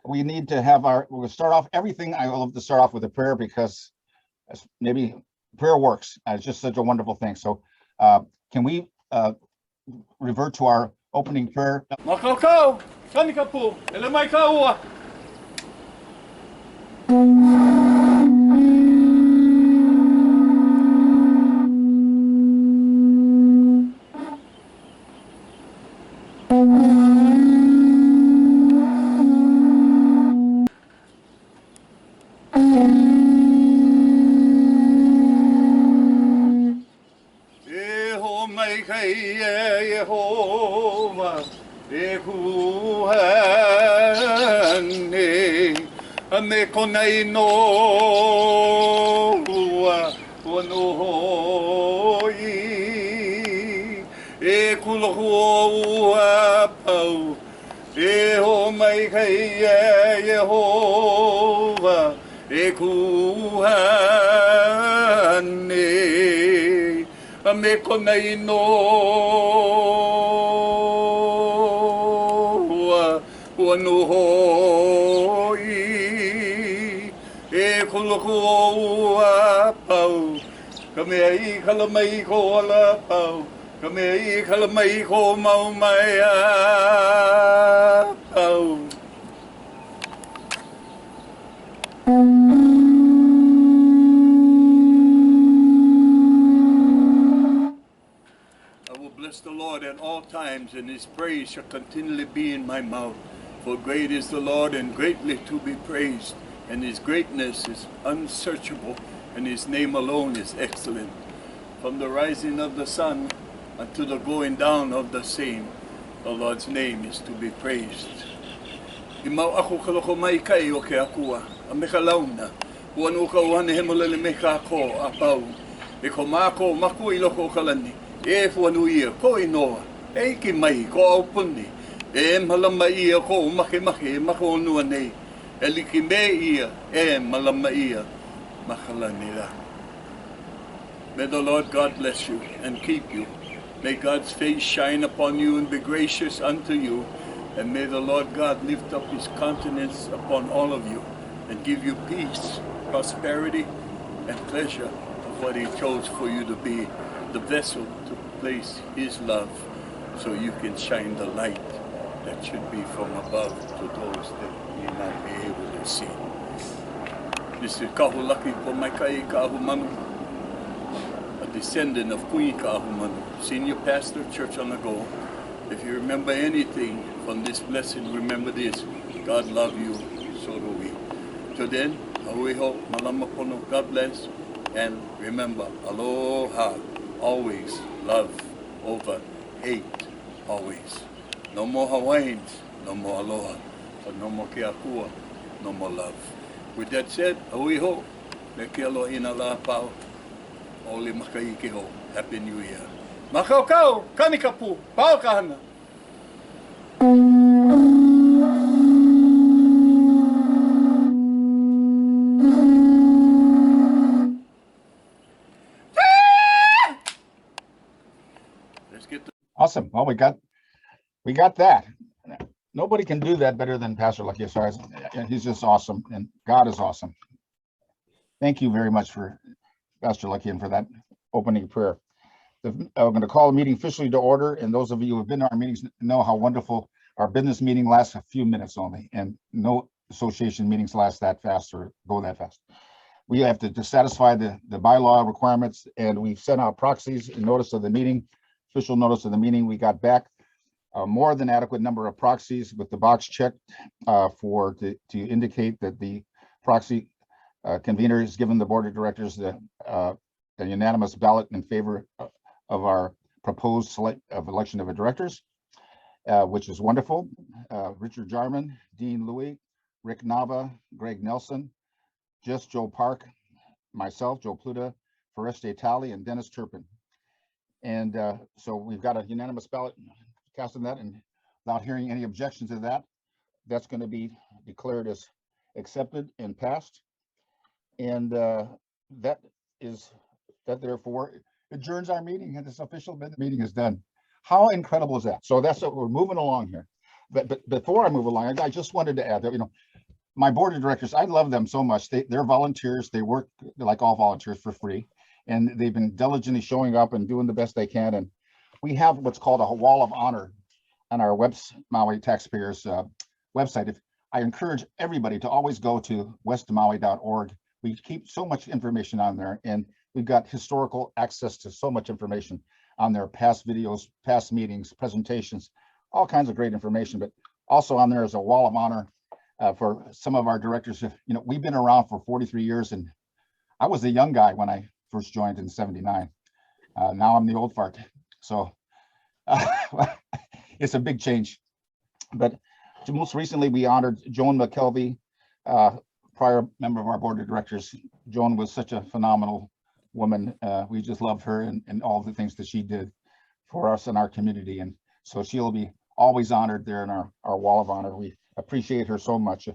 we need to have we'll start off everything. I love to start off with a prayer because maybe prayer works. It's just such a wonderful thing. So can we revert to our opening prayer? Makakau, kanikapu, elemaikaua. Jehovah, Ekuhane, me konei no hoi, Ekulohua pau, Eho mai kai Jehovah, Ekuhane, me konei no hoi, Ekulohua pau, kamei kalamai ko ala pau, kamei kalamai ko maumaya pau. Bless the Lord at all times, and his praise shall continually be in my mouth. For great is the Lord, and greatly to be praised, and his greatness is unsearchable, and his name alone is excellent. From the rising of the sun unto the going down of the same, the Lord's name is to be praised. Imau ako kaloko mai kai o ke akua, a meka launa, uanu ka uane hemolele meka ko a pau, e ko mako maku I loko kalani, e fuanuia ko inoa, e ki mai ko au puni, e malama ia ko make mako onua nei, e liki me ia, e malama ia, makalanila. May the Lord God bless you and keep you. May God's face shine upon you and be gracious unto you. And may the Lord God lift up his countenance upon all of you and give you peace, prosperity, and pleasure of what he chose for you to be, the vessel to place his love so you can shine the light that should be from above to those that may not be able to see. This is Kahulaki Pomaikai Kahumanu, a descendant of Kui Kahumanu, senior pastor, Church on the Go. If you remember anything from this blessing, remember this: God love you, so do we. So then, awiho, malama pono, God bless, and remember, aloha, always, love over hate, always. No more Hawaiians, no more aloha, but no more keakua, no more love. With that said, awiho, me ke aloha la pao, ole makaike ho, Happy New Year. Makaukau, kanikapu, pao kahana. Let's get the Awesome. Well, we got that. Nobody can do that better than Pastor Lucky Asar's. He's just awesome, and God is awesome. Thank you very much for Pastor Lucky and for that opening prayer. I'm going to call the meeting officially to order, and those of you who have been to our meetings know how wonderful our business meeting lasts a few minutes only, and no association meetings last that fast or go that fast. We have to satisfy the bylaw requirements, and we've sent out proxies and notice of the meeting, official notice of the meeting. We got back a more than adequate number of proxies with the box checked to indicate that the proxy convener has given the board of directors the unanimous ballot in favor of our proposed election of directors, which is wonderful. Richard Jarman, Dean Louie, Rick Nava, Greg Nelson, Just Joe Park, myself, Joe Pluta, Foreste Talley, and Dennis Turpin. And so we've got a unanimous ballot cast on that, and without hearing any objections to that, that's going to be declared as accepted and passed. And that therefore adjourns our meeting, and this official meeting is done. How incredible is that? So that's what we're moving along here. But before I move along, I just wanted to add that, my board of directors, I love them so much. They're volunteers. They work like all volunteers for free, and they've been diligently showing up and doing the best they can. And we have what's called a wall of honor on our Maui Taxpayers website. I encourage everybody to always go to westmaui.org. We keep so much information on there, and we've got historical access to so much information on there, past videos, past meetings, presentations, all kinds of great information. But also on there is a wall of honor for some of our directors. You know, we've been around for 43 years, and I was a young guy when I first joined in '79. Now I'm the old fart. So it's a big change. But most recently, we honored Joan McKelvey, prior member of our board of directors. Joan was such a phenomenal woman. We just loved her and all the things that she did for us and our community. And so she'll be always honored there in our wall of honor. We appreciate her so much.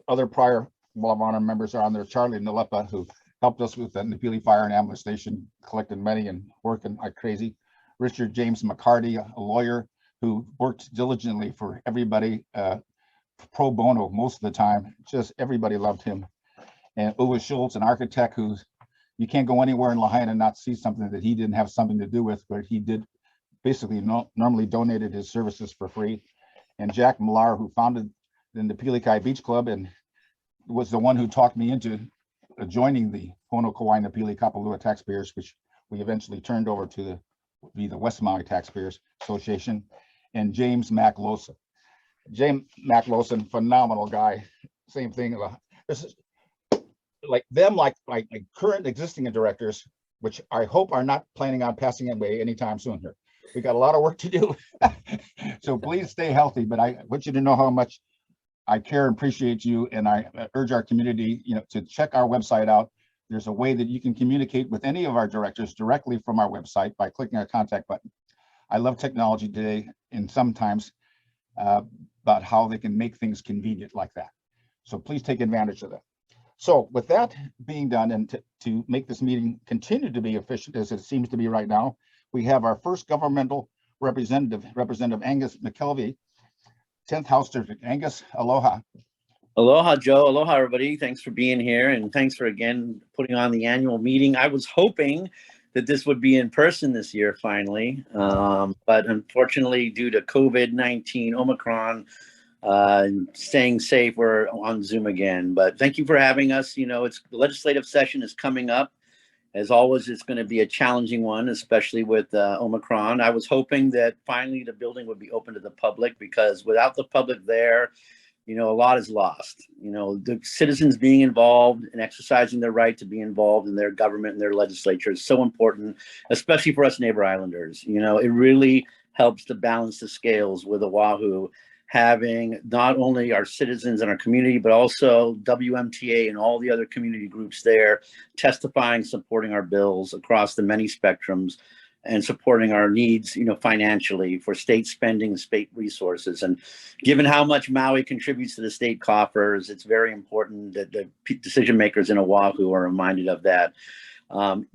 Other prior wall of honor members are on there. Charlie Nalepa, who helped us with the Napili Fire and Ambulance Station, collecting money and working like crazy. Richard James McCarty, a lawyer who worked diligently for everybody, pro bono most of the time. Just everybody loved him. And Uwe Schultz, an architect who you can't go anywhere in Lahaina and not see something that he didn't have something to do with, but he did basically normally donated his services for free. And Jack Millar, who founded the Napili Beach Club and was the one who talked me into joining the Hono Kauai Napili Kapalua Taxpayers, which we eventually turned over to be the West Maui Taxpayers Association. And James MacLosa. James MacLosa, phenomenal guy. Same thing. This is like them, like current existing directors, which I hope are not planning on passing away anytime soon here. We got a lot of work to do. So please stay healthy. But I want you to know how much I care and appreciate you. And I urge our community, you know, to check our website out. There's a way that you can communicate with any of our directors directly from our website by clicking a contact button. I love technology today, and sometimes about how they can make things convenient like that. So please take advantage of that. So with that being done, and to make this meeting continue to be efficient as it seems to be right now, we have our first governmental representative, Representative Angus McKelvey, 10th House District. Angus, aloha. Aloha, Joe. Aloha, everybody. Thanks for being here, and thanks for again putting on the annual meeting. I was hoping that this would be in person this year finally, but unfortunately, due to COVID-19, Omicron, staying safe, we're on Zoom again. But thank you for having us. You know, the legislative session is coming up. As always, it's going to be a challenging one, especially with Omicron. I was hoping that finally the building would be open to the public, because without the public there, you know, a lot is lost. You know, the citizens being involved and exercising their right to be involved in their government and their legislature is so important, especially for us neighbor islanders. You know, it really helps to balance the scales with Oahu, having not only our citizens and our community, but also WMTA and all the other community groups there testifying, supporting our bills across the many spectrums, and supporting our needs, you know, financially for state spending, state resources. And given how much Maui contributes to the state coffers, it's very important that the decision makers in Oahu are reminded of that.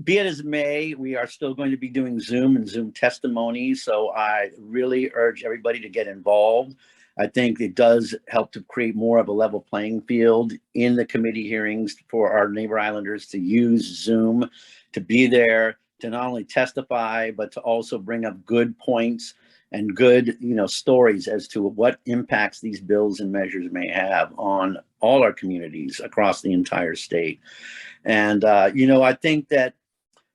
Be it as it may, we are still going to be doing Zoom and Zoom testimonies. So I really urge everybody to get involved. I think it does help to create more of a level playing field in the committee hearings for our neighbor islanders to use Zoom, to be there, to not only testify, but to also bring up good points and good, you know, stories as to what impacts these bills and measures may have on all our communities across the entire state. And, you know, I think that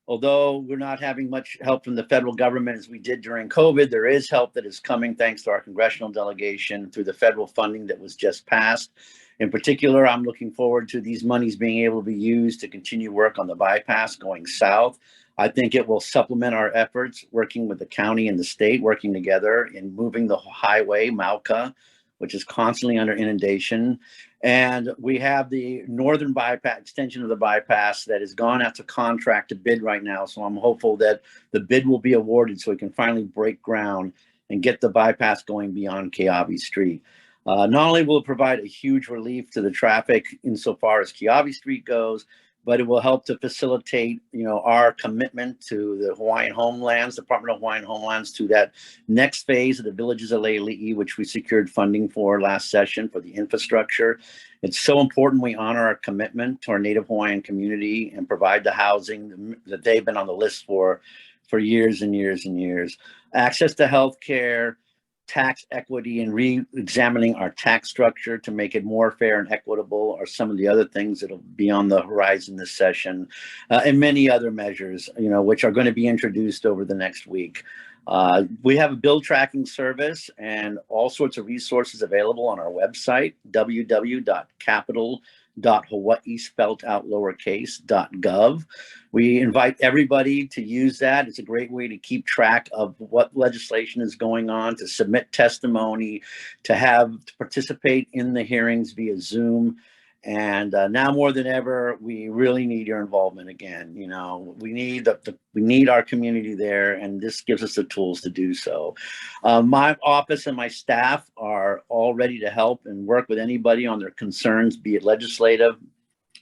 although we're not having much help from the federal government as we did during COVID, there is help that is coming thanks to our congressional delegation through the federal funding that was just passed. In particular, I'm looking forward to these monies being able to be used to continue work on the bypass going south. I think it will supplement our efforts working with the county and the state, working together in moving the highway, Mauka, which is constantly under inundation. And we have the northern bypass, extension of the bypass that has gone out to contract to bid right now. So I'm hopeful that the bid will be awarded so we can finally break ground and get the bypass going beyond Keawe Street. Not only will it provide a huge relief to the traffic insofar as Keawe Street goes, but it will help to facilitate, our commitment to the Department of Hawaiian Homelands, to that next phase of the Villages of Lali'i, which we secured funding for last session for the infrastructure. It's so important we honor our commitment to our Native Hawaiian community and provide the housing that they've been on the list for years and years and years. Access to healthcare, tax equity, and re-examining our tax structure to make it more fair and equitable are some of the other things that'll be on the horizon this session, and many other measures, which are going to be introduced over the next week. We have a bill tracking service and all sorts of resources available on our website, www.capital.hawaii, spelled out lowercase.gov. We invite everybody to use that. It's a great way to keep track of what legislation is going on, to submit testimony, to participate in the hearings via Zoom. And now more than ever, we really need your involvement again. We need our community there, and this gives us the tools to do so. My office and my staff are all ready to help and work with anybody on their concerns, be it legislative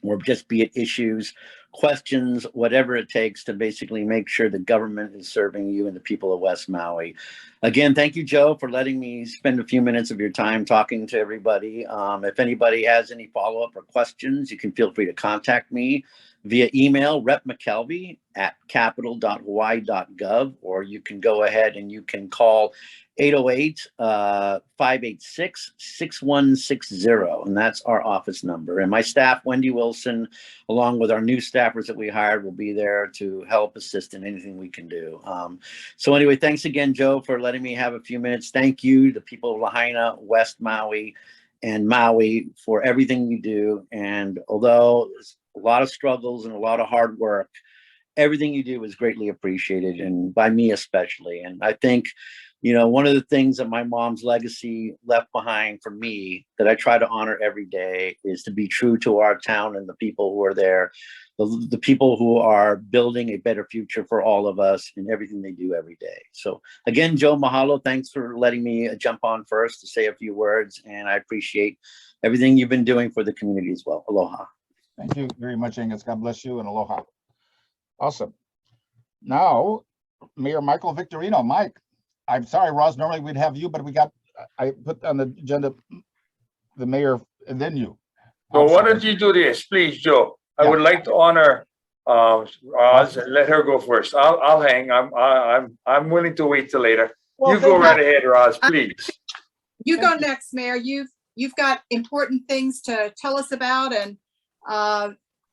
or just be it issues, questions, whatever it takes to basically make sure the government is serving you and the people of West Maui. Again, thank you, Joe, for letting me spend a few minutes of your time talking to everybody. If anybody has any follow-up or questions, you can feel free to contact me via email, repmckelvey@capital.hawaii.gov, or you can go ahead and you can call 808-586-6160, and that's our office number. And my staff, Wendy Wilson, along with our new staffers that we hired, will be there to help assist in anything we can do. So anyway, thanks again, Joe, for letting me have a few minutes. Thank you, the people of Lahaina, West Maui, and Maui, for everything you do. And although there's a lot of struggles and a lot of hard work, everything you do is greatly appreciated, and by me especially. And I think, one of the things that my mom's legacy left behind for me that I try to honor every day is to be true to our town and the people who are there, the people who are building a better future for all of us in everything they do every day. So again, Joe, mahalo. Thanks for letting me jump on first to say a few words, and I appreciate everything you've been doing for the community as well. Aloha. Thank you very much, Angus. God bless you, and aloha. Awesome. Now, Mayor Michael Victorino. Mike, I'm sorry, Roz, normally we'd have you, but I put on the agenda the mayor and then you. So why don't you do this, please, Joe? I would like to honor Roz and let her go first. I'll hang. I'm willing to wait till later. Well, you go right ahead, Roz, please. You go next, Mayor. You've got important things to tell us about, and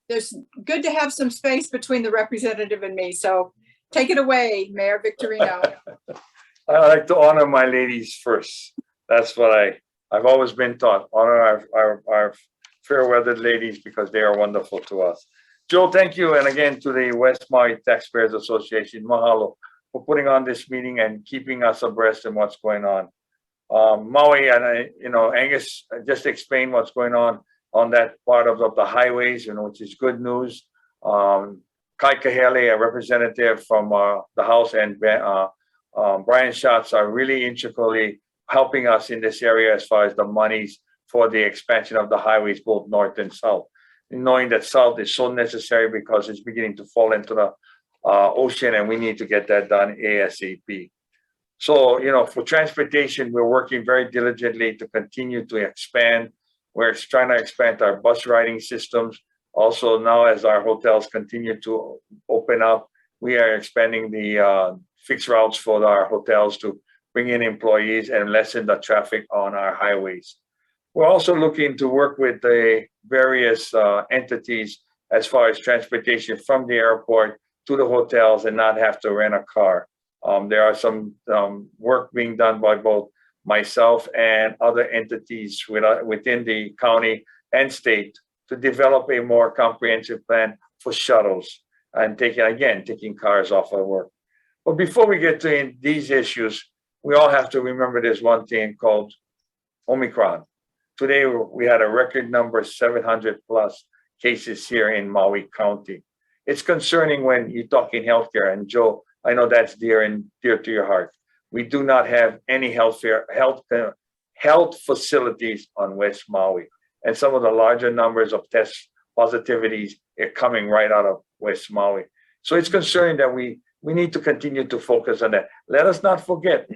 there's good to have some space between the representative and me. So take it away, Mayor Victorino. I like to honor my ladies first. That's what I've always been taught. Honor our fair-weathered ladies because they are wonderful to us. Joe, thank you. And again, to the West Maui Taxpayers Association, mahalo for putting on this meeting and keeping us abreast in what's going on. Maui, and Angus just explained what's going on that part of the highways, which is good news. Kai Kahele, a representative from the House, and Brian Schatz are really intricately helping us in this area as far as the monies for the expansion of the highways, both north and south. Knowing that south is so necessary because it's beginning to fall into the ocean, and we need to get that done ASAP. So, for transportation, we're working very diligently to continue to expand. We're trying to expand our bus riding systems. Also, now as our hotels continue to open up, we are expanding the fixed routes for our hotels to bring in employees and lessen the traffic on our highways. We're also looking to work with the various entities as far as transportation from the airport to the hotels and not have to rent a car. There are some work being done by both myself and other entities within the county and state to develop a more comprehensive plan for shuttles and taking cars off of work. But before we get to these issues, we all have to remember there's one thing called Omicron. Today, we had a record number, 700 plus cases here in Maui County. It's concerning when you talk in healthcare, and Joe, I know that's dear to your heart. We do not have any health facilities on West Maui, and some of the larger numbers of tests positivities are coming right out of West Maui. So it's concerning that we need to continue to focus on that. Let us not forget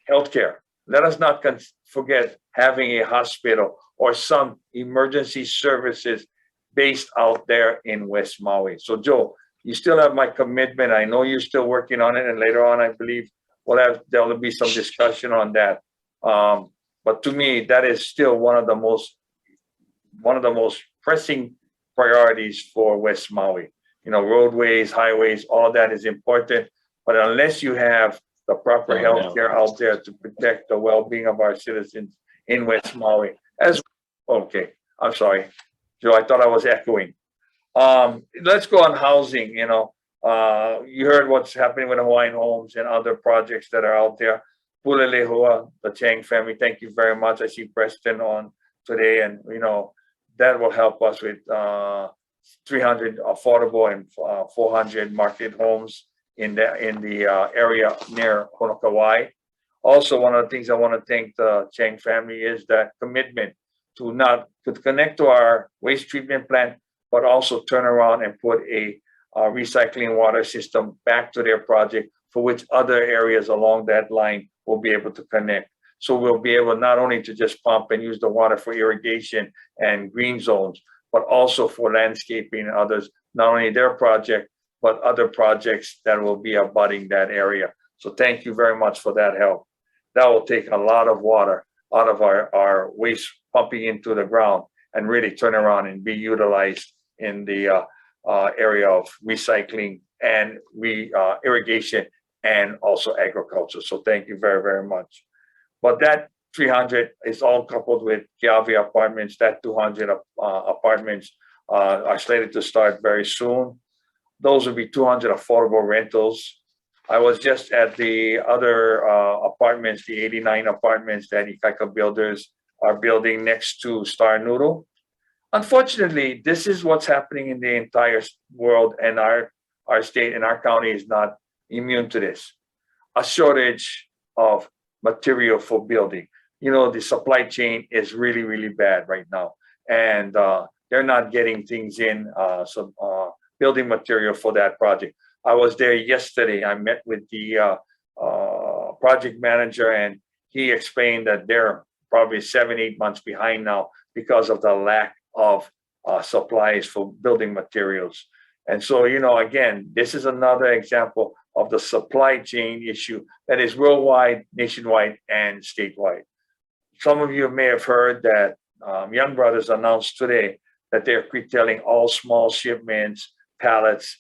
healthcare. Let us not forget having a hospital or some emergency services based out there in West Maui. So Joe, you still have my commitment. I know you're still working on it, and later on, I believe there'll be some discussion on that. But to me, that is still one of the most pressing priorities for West Maui. You know, roadways, highways, all of that is important. But unless you have the proper health care out there to protect the well-being of our citizens in West Maui, okay, I'm sorry, Joe, I thought I was echoing. Let's go on housing. You know, you heard what's happening with Hawaiian Homes and other projects that are out there. Pulelehua, the Chang family, thank you very much. I see Preston on today, and you know, that will help us with 300 affordable and 400 market homes in the area near Honopiolani. Also, one of the things I want to thank the Chang family is that commitment to connect to our waste treatment plant, but also turn around and put a recycling water system back to their project, for which other areas along that line will be able to connect. So we'll be able not only to just pump and use the water for irrigation and green zones, but also for landscaping and others, not only their project, but other projects that will be abutting that area. So thank you very much for that help. That will take a lot of water out of our waste pumping into the ground and really turn around and be utilized in the area of recycling and irrigation and also agriculture. So thank you very, very much. But that 300 is all coupled with Kiawe apartments. That 200 apartments are slated to start very soon. Those will be 200 affordable rentals. I was just at the other apartments, the 89 apartments that Ikaika Builders are building next to Star Noodle. Unfortunately, this is what's happening in the entire world, and our state and our county is not immune to this. A shortage of material for building. You know, the supply chain is really, really bad right now, and they're not getting things in, building material for that project. I was there yesterday. I met with the project manager, and he explained that they're probably 7-8 months behind now because of the lack of supplies for building materials. And so, you know, again, this is another example of the supply chain issue that is worldwide, nationwide, and statewide. Some of you may have heard that Young Brothers announced today that they're curtailing all small shipments, pallets,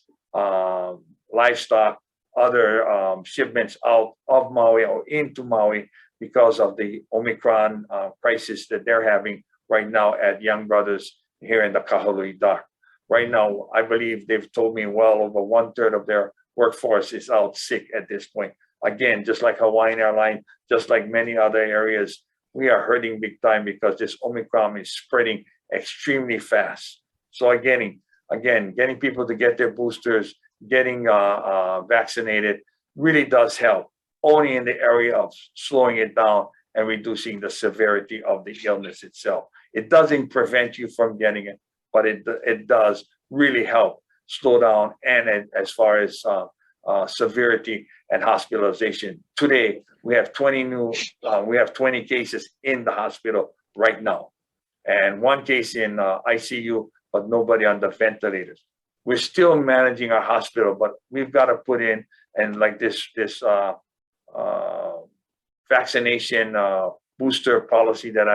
livestock, other shipments out of Maui or into Maui because of the Omicron crisis that they're having right now at Young Brothers here in the Kahului dock. Right now, I believe they've told me well over 1/3 of their workforce is out sick at this point. Again, just like Hawaiian Airlines, just like many other areas, we are hurting big time because this Omicron is spreading extremely fast. So getting people to get their boosters, getting vaccinated really does help, only in the area of slowing it down and reducing the severity of the illness itself. It doesn't prevent you from getting it, but it does really help slow down, and as far as severity and hospitalization. Today, we have 20 cases in the hospital right now, and 1 case in ICU, but nobody on the ventilators. We're still managing our hospital, but we've got to put in, and like this vaccination booster policy that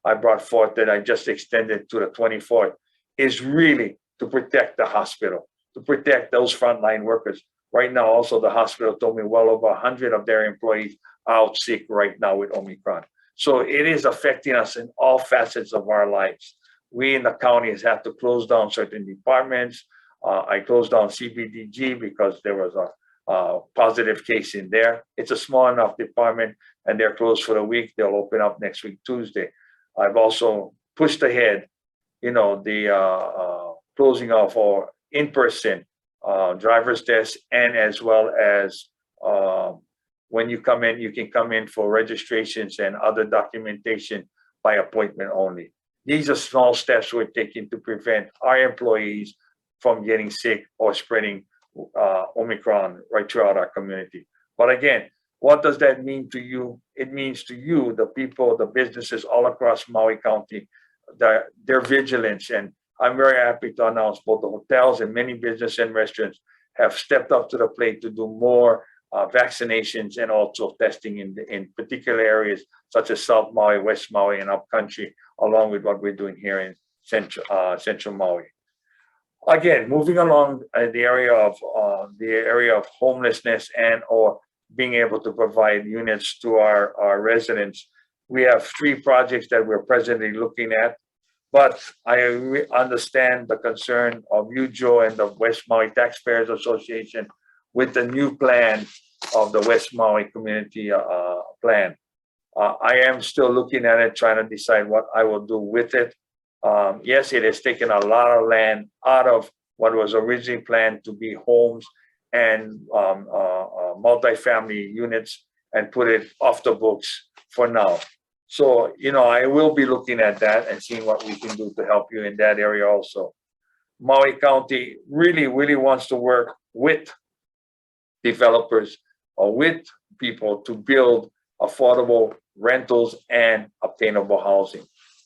I brought forth, that I just extended to the 24th, is really to protect the hospital, to protect those frontline workers. Right now, also the hospital told me well over 100 of their employees are out sick right now with Omicron. So it is affecting us in all facets of our lives. We in the counties have to close down certain departments. I closed down CBDG because there was a positive case in there. It's a small enough department, and they're closed for the week. They'll open up next week, Tuesday. I've also pushed ahead, the closing of our in-person driver's test, and as well as when you come in, you can come in for registrations and other documentation by appointment only. these are small steps we're taking to prevent our employees from getting sick or spreading Omicron right throughout our community. But again, what does that mean to you? It means to you, the people, the businesses all across Maui County, their vigilance. And I'm very happy to announce both the hotels and many businesses and restaurants have stepped up to the plate to do more vaccinations and also testing in particular areas such as South Maui, West Maui, and upcountry, along with what we're doing here in Central Maui. Again, moving along the area of homelessness and or being able to provide units to our residents, we have 3 projects that we're presently looking at. But I understand the concern of you, Joe, and the West Maui Taxpayers Association with the new plan of the West Maui Community Plan. I am still looking at it, trying to decide what I will do with it. Yes, it has taken a lot of land out of what was originally planned to be homes and multifamily units and put it off the books for now. So, you know, I will be looking at that and seeing what we can do to help you in that area also. Maui County really, really wants to work with developers or with people to build affordable rentals and obtainable housing.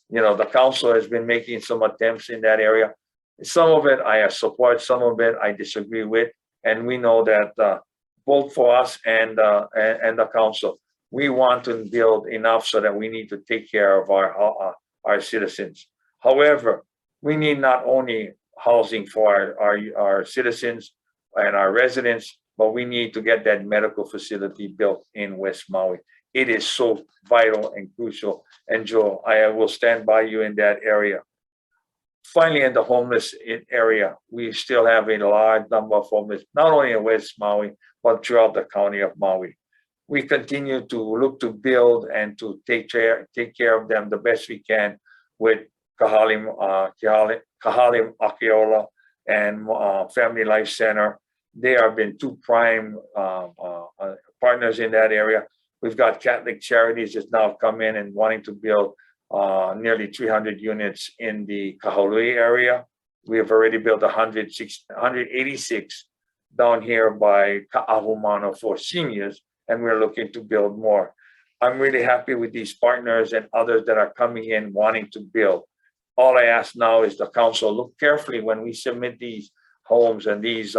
You know, the council has been making some attempts in that area. Some of it I support, some of it I disagree with. And we know that both for us and the council, we want to build enough so that we need to take care of our citizens. However, we need not only housing for our citizens and our residents, but we need to get that medical facility built in West Maui. It is so vital and crucial. And Joe, I will stand by you in that area. Finally, in the homeless area, we still have a large number of homeless, not only in West Maui, but throughout the county of Maui. We continue to look to build and to take care of them the best we can with Kahalim Akiola and Family Life Center. They have been 2 prime partners in that area. We've got Catholic Charities that's now come in and wanting to build nearly 300 units in the Kahului area. We have already built 186 down here by Ka'ahumano for seniors, and we're looking to build more. I'm really happy with these partners and others that are coming in wanting to build. All I ask now is the council look carefully when we submit these homes and these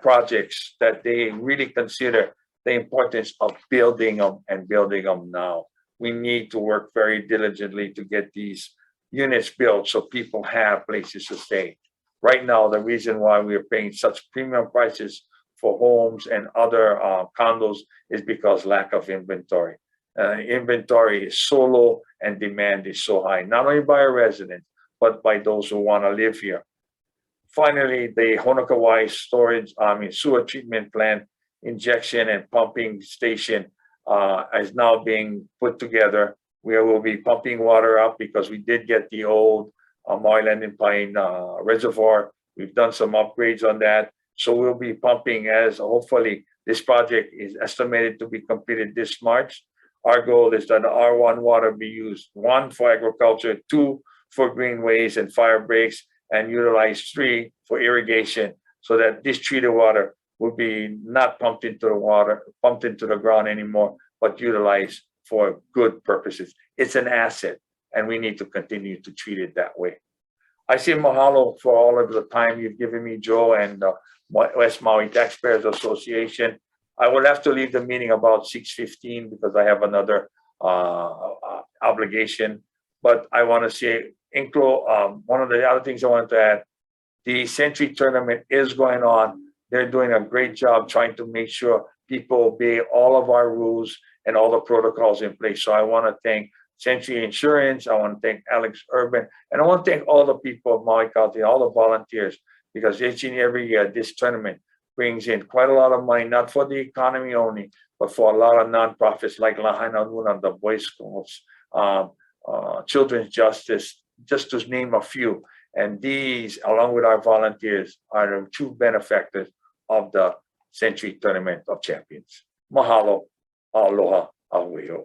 projects, that they really consider the importance of building them and building them now. We need to work very diligently to get these units built so people have places to stay. Right now, the reason why we are paying such premium prices for homes and other condos is because lack of inventory. Inventory is so low and demand is so high, not only by our residents, but by those who want to live here. Finally, the Honokawai sewer treatment plant injection and pumping station is now being put together. We will be pumping water up because we did get the old Maui Land and Pine reservoir. We've done some upgrades on that. So we'll be pumping as hopefully this project is estimated to be completed this March. Our goal is that the R1 water be used, 1 for agriculture, 2 for greenways and fire breaks, and utilize 3 for irrigation, so that this treated water will be not pumped into the ground anymore, but utilized for good purposes. It's an asset, and we need to continue to treat it that way. I say mahalo for all of the time you've given me, Joe, and West Maui Taxpayers Association. I will have to leave the meeting about 6:15 because I have another obligation. But I want to say, one of the other things I wanted to add, the Century Tournament is going on. They're doing a great job trying to make sure people obey all of our rules and all the protocols in place. So I want to thank Century Insurance. I want to thank Alex Urban. And I want to thank all the people of Maui County, all the volunteers, because each and every year this tournament brings in quite a lot of money, not for the economy only, but for a lot of nonprofits like Lahaina Luna, the Boy Scouts, Children's Justice, just to name a few. And these, along with our volunteers, are the true benefactors of the Century Tournament of Champions. Mahalo, aloha, ahuio.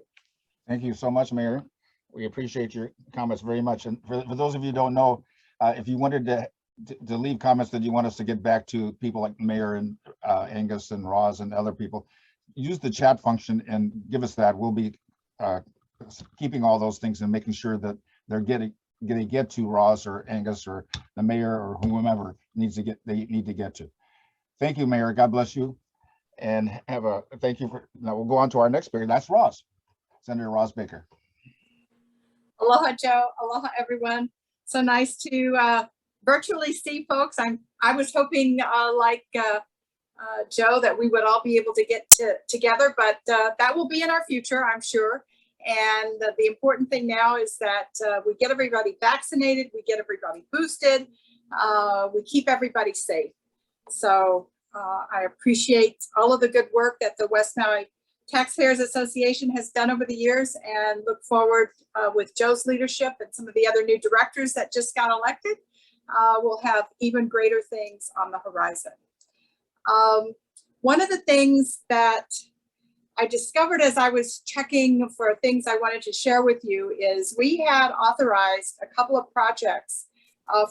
Thank you so much, Mayor. We appreciate your comments very much. And for those of you who don't know, if you wanted to leave comments that you want us to get back to people like Mayor and Angus and Roz and other people, use the chat function and give us that. We'll be keeping all those things and making sure that they're getting to Roz or Angus or the mayor or whomever they need to get to. Thank you, Mayor. God bless you. And thank you for, now we'll go on to our next speaker. That's Roz, Senator Roz Baker. Aloha, Joe. Aloha, everyone. So nice to virtually see folks. I was hoping like Joe that we would all be able to get together, but that will be in our future, I'm sure. And the important thing now is that we get everybody vaccinated, we get everybody boosted, we keep everybody safe. So I appreciate all of the good work that the West Maui Taxpayers Association has done over the years, and look forward with Joe's leadership and some of the other new directors that just got elected, we'll have even greater things on the horizon. One of the things that I discovered as I was checking for things I wanted to share with you is we had authorized a couple of projects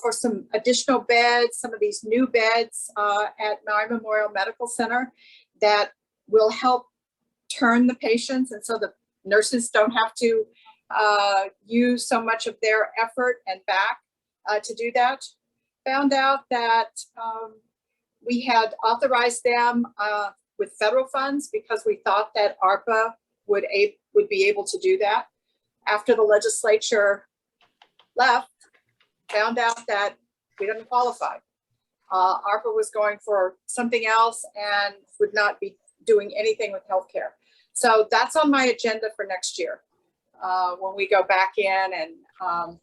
for some additional beds, some of these new beds at Maui Memorial Medical Center that will help turn the patients, and so the nurses don't have to use so much of their effort and back to do that. Found out that we had authorized them with federal funds because we thought that ARPA would be able to do that. After the legislature left, found out that we didn't qualify. ARPA was going for something else and would not be doing anything with healthcare. So that's on my agenda for next year when we go back in and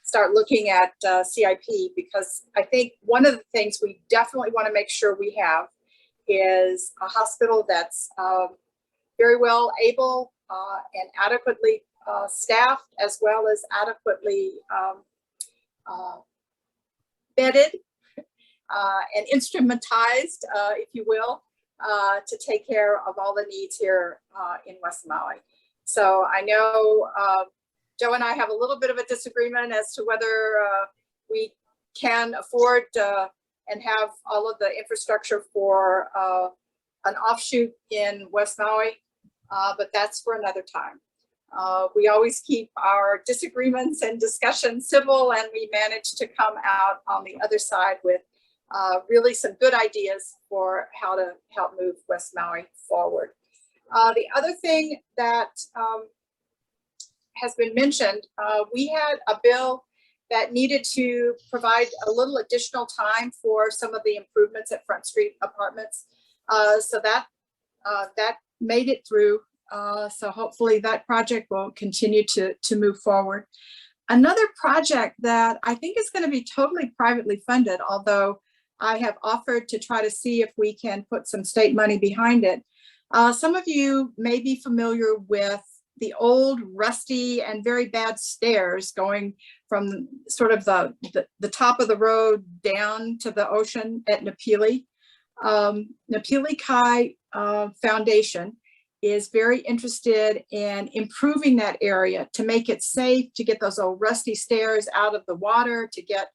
start looking at CIP, because I think one of the things we definitely want to make sure we have is a hospital that's very well able and adequately staffed, as well as adequately bedded and instrumentized, if you will, to take care of all the needs here in West Maui. So I know Joe and I have a little bit of a disagreement as to whether we can afford and have all of the infrastructure for an offshoot in West Maui, but that's for another time. We always keep our disagreements and discussions civil, and we manage to come out on the other side with really some good ideas for how to help move West Maui forward. The other thing that has been mentioned, we had a bill that needed to provide a little additional time for some of the improvements at Front Street Apartments. So that made it through. So hopefully that project will continue to move forward. Another project that I think is going to be totally privately funded, although I have offered to try to see if we can put some state money behind it. Some of you may be familiar with the old rusty and very bad stairs going from sort of the top of the road down to the ocean at Napili. Napili Kai Foundation is very interested in improving that area to make it safe, to get those old rusty stairs out of the water, to get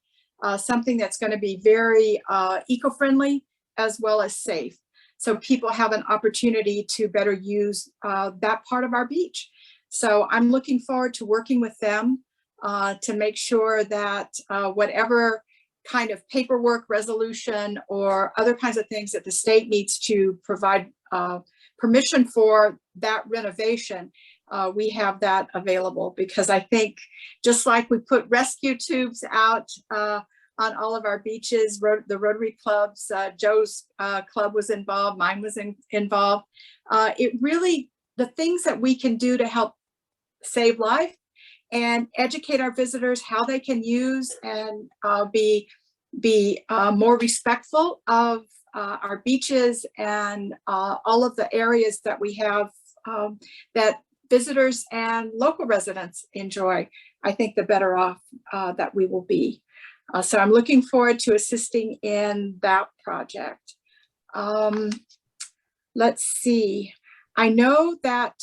something that's going to be very eco-friendly as well as safe. So people have an opportunity to better use that part of our beach. So I'm looking forward to working with them to make sure that whatever kind of paperwork resolution or other kinds of things that the state needs to provide permission for that renovation, we have that available, because I think just like we put rescue tubes out on all of our beaches, the Rotary clubs, Joe's club was involved, mine was involved. It really, the things that we can do to help save life and educate our visitors how they can use and be more respectful of our beaches and all of the areas that we have that visitors and local residents enjoy, I think the better off that we will be. So I'm looking forward to assisting in that project. Let's see. I know that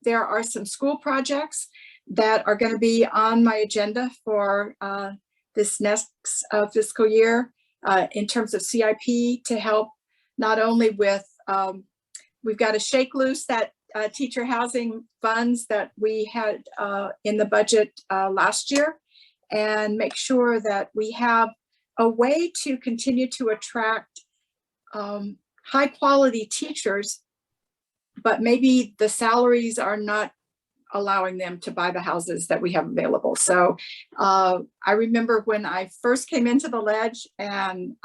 there are some school projects that are going to be on my agenda for this next fiscal year in terms of CIP to help not only with, we've got to shake loose that teacher housing funds that we had in the budget last year, and make sure that we have a way to continue to attract high quality teachers, but maybe the salaries are not allowing them to buy the houses that we have available. So I remember when I first came into the Ledge and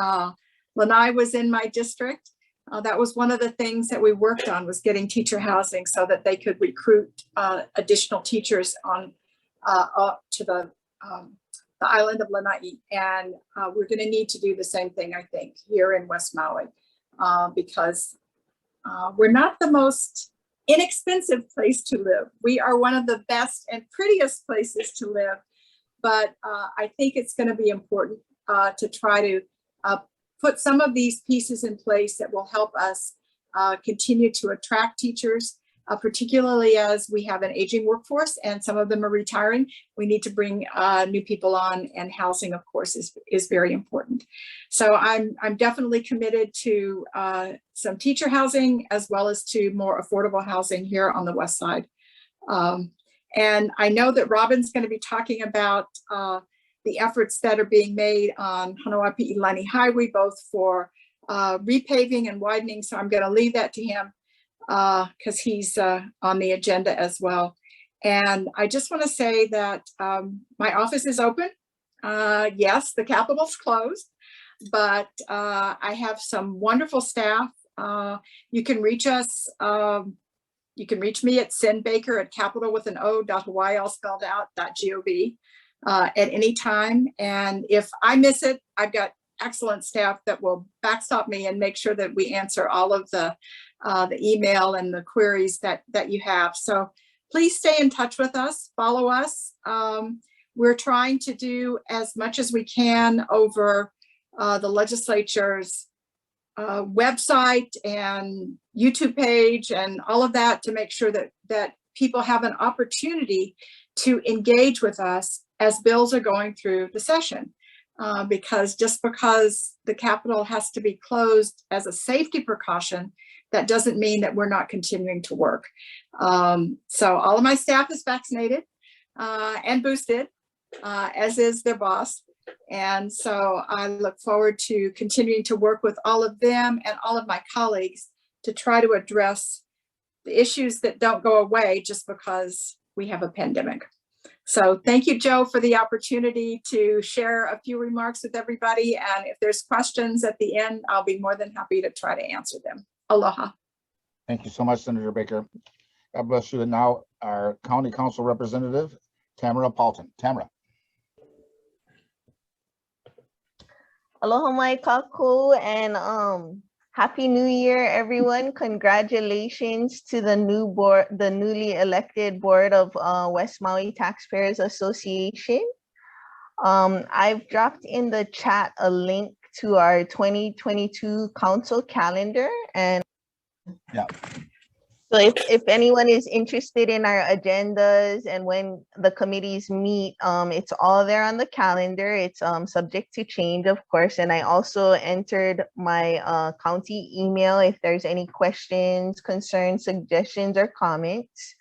Lanai was in my district, that was one of the things that we worked on, was getting teacher housing so that they could recruit additional teachers on up to the island of Lanai. And we're going to need to do the same thing, I think, here in West Maui, because we're not the most inexpensive place to live. We are one of the best and prettiest places to live, but I think it's going to be important to try to put some of these pieces in place that will help us continue to attract teachers, particularly as we have an aging workforce and some of them are retiring. We need to bring new people on, and housing, of course, is very important. So I'm definitely committed to some teacher housing as well as to more affordable housing here on the West Side. And I know that Robin's going to be talking about the efforts that are being made on Honopiolani Highway, both for repaving and widening. So I'm going to leave that to him because he's on the agenda as well. And I just want to say that my office is open. Yes, the Capitol's closed, but I have some wonderful staff. You can reach us. You can reach me at sendbaker@capital with an O.Hawaii all spelled out .gov at any time. And if I miss it, I've got excellent staff that will backstop me and make sure that we answer all of the email and the queries that you have. So please stay in touch with us, follow us. We're trying to do as much as we can over the legislature's website and YouTube page and all of that to make sure that people have an opportunity to engage with us as bills are going through the session. Because just because the Capitol has to be closed as a safety precaution, that doesn't mean that we're not continuing to work. So all of my staff is vaccinated and boosted, as is their boss. And so I look forward to continuing to work with all of them and all of my colleagues to try to address the issues that don't go away just because we have a pandemic. So thank you, Joe, for the opportunity to share a few remarks with everybody. And if there's questions at the end, I'll be more than happy to try to answer them. Aloha. Thank you so much, Senator Baker. God bless you. And now our County Council Representative, Tamara Paulton. Tamara. Aloha mai kakou, and Happy New Year, everyone. Congratulations to the new board, the newly elected board of West Maui Taxpayers Association. I've dropped in the chat a link to our 2022 council calendar, and yeah. So if anyone is interested in our agendas and when the committees meet, it's all there on the calendar. It's subject to change, of course. And I also entered my county email if there's any questions, concerns, suggestions, or comments.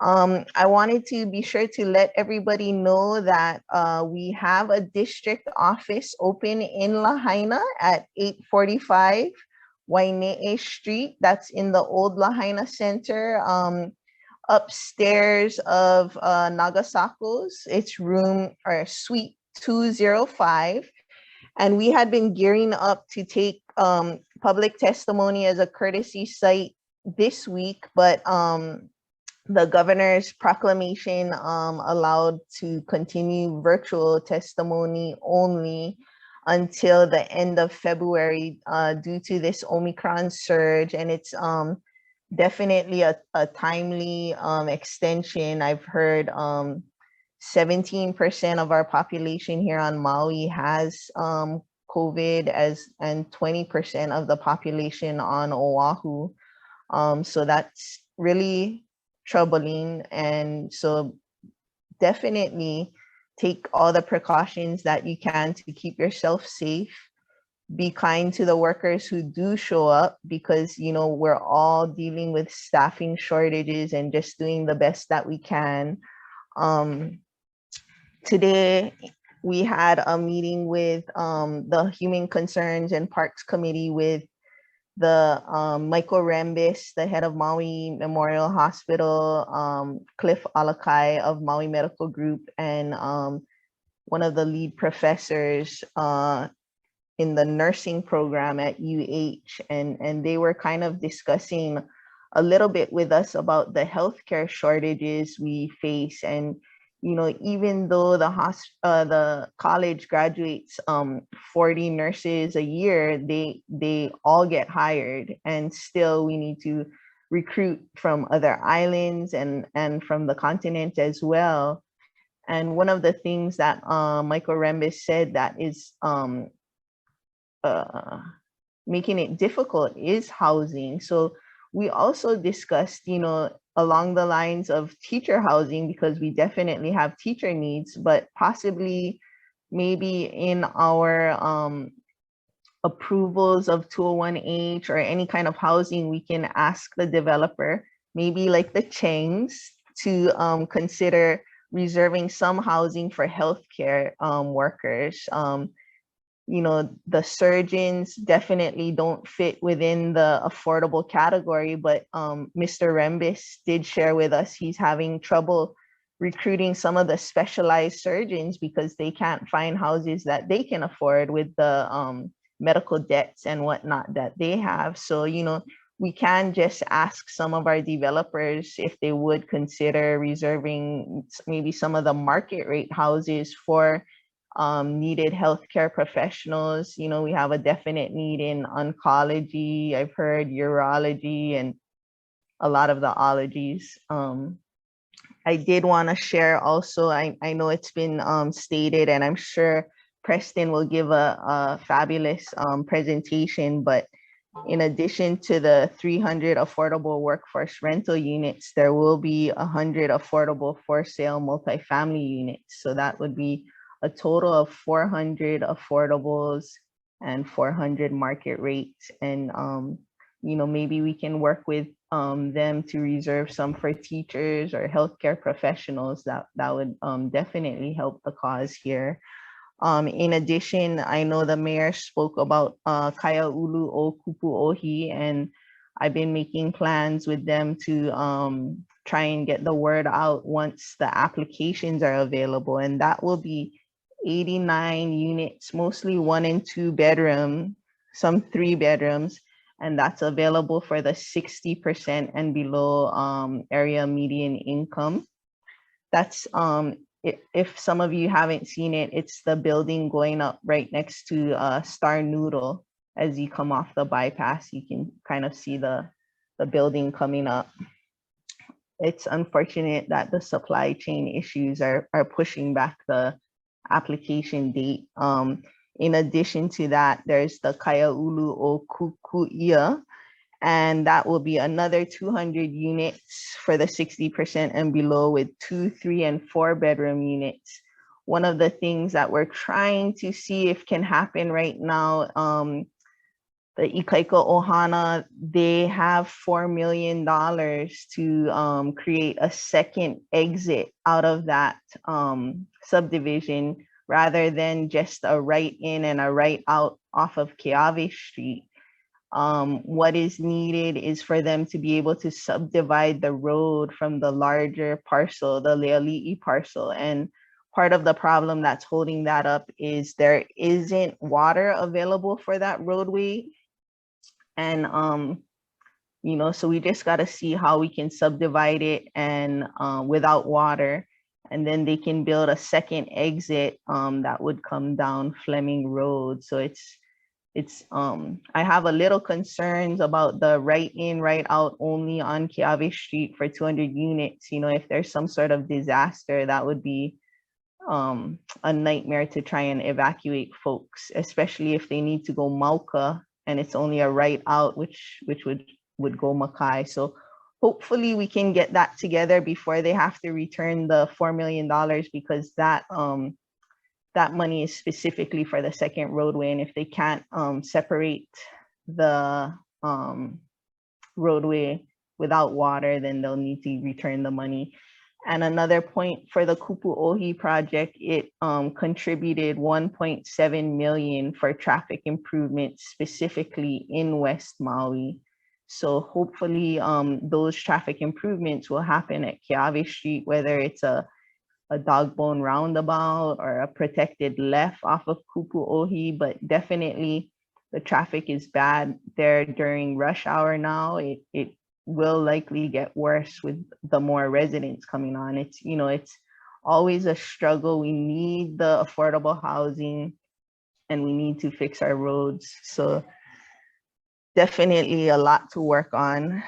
I wanted to be sure to let everybody know that we have a district office open in Lahaina at 845 Waine'e Street. That's in the old Lahaina Center, upstairs of Nagasako's. It's room or suite 205. And we had been gearing up to take public testimony as a courtesy site this week, but the governor's proclamation allowed to continue virtual testimony only until the end of February due to this Omicron surge. And it's definitely a timely extension. I've heard 17% of our population here on Maui has COVID, and 20% of the population on Oahu. So that's really troubling. And so definitely take all the precautions that you can to keep yourself safe. Be kind to the workers who do show up, because we're all dealing with staffing shortages and just doing the best that we can. Today we had a meeting with the Human Concerns and Parks Committee with the Michael Rambis, the head of Maui Memorial Hospital, Cliff Alakai of Maui Medical Group, and one of the lead professors in the nursing program at UH. And they were kind of discussing a little bit with us about the healthcare shortages we face. And even though the college graduates 40 nurses a year, they all get hired, and still we need to recruit from other islands and from the continent as well. And one of the things that Michael Rembis said that is making it difficult is housing. So we also discussed, along the lines of teacher housing, because we definitely have teacher needs, but possibly maybe in our approvals of 201H or any kind of housing, we can ask the developer, maybe like the Changs, to consider reserving some housing for healthcare workers. The surgeons definitely don't fit within the affordable category, but Mr. Rembis did share with us he's having trouble recruiting some of the specialized surgeons because they can't find houses that they can afford with the medical debts and whatnot that they have. So, we can just ask some of our developers if they would consider reserving maybe some of the market rate houses for needed healthcare professionals. We have a definite need in oncology, I've heard urology, and a lot of the ologies. I did want to share also, I know it's been stated, and I'm sure Preston will give a fabulous presentation, but in addition to the 300 affordable workforce rental units, there will be 100 affordable for sale multifamily units. So that would be a total of 400 affordables and 400 market rates. And, maybe we can work with them to reserve some for teachers or healthcare professionals. That would definitely help the cause here. In addition, I know the mayor spoke about Kaiaulu o Kupu'ohi, and I've been making plans with them to try and get the word out once the applications are available. And that will be 89 units, mostly 1 and 2 bedroom, some 3 bedrooms, and that's available for the 60% and below area median income. That's if some of you haven't seen it, it's the building going up right next to Star Noodle. As you come off the bypass, you can kind of see the building coming up. It's unfortunate that the supply chain issues are pushing back the application date. In addition to that, there's the Kaiaulu o Kukuia, and that will be another 200 units for the 60% and below, with 2, 3, and 4 bedroom units. One of the things that we're trying to see if can happen right now, the Ikaika Ohana, they have $4 million to create a second exit out of that subdivision, rather than just a right in and a right out off of Keawe Street. What is needed is for them to be able to subdivide the road from the larger parcel, the Leali'i parcel. And part of the problem that's holding that up is there isn't water available for that roadway. And, so we just got to see how we can subdivide it and without water. And then they can build a second exit that would come down Fleming Road. So I have a little concerns about the right in, right out only on Keawe Street for 200 units. If there's some sort of disaster, that would be a nightmare to try and evacuate folks, especially if they need to go Mauka and it's only a right out, which would go Makai. So hopefully we can get that together before they have to return the $4 million, because that money is specifically for the second roadway. And if they can't separate the roadway without water, then they'll need to return the money. And another point for the Kupu'ohi project, it contributed 1.7 million for traffic improvements specifically in West Maui. So hopefully those traffic improvements will happen at Keawe Street, whether it's a dog bone roundabout or a protected left off of Kupu'ohi, but definitely the traffic is bad there during rush hour now. It will likely get worse with the more residents coming on. It's, you know, it's always a struggle. We need the affordable housing and we need to fix our roads. So definitely a lot to work on.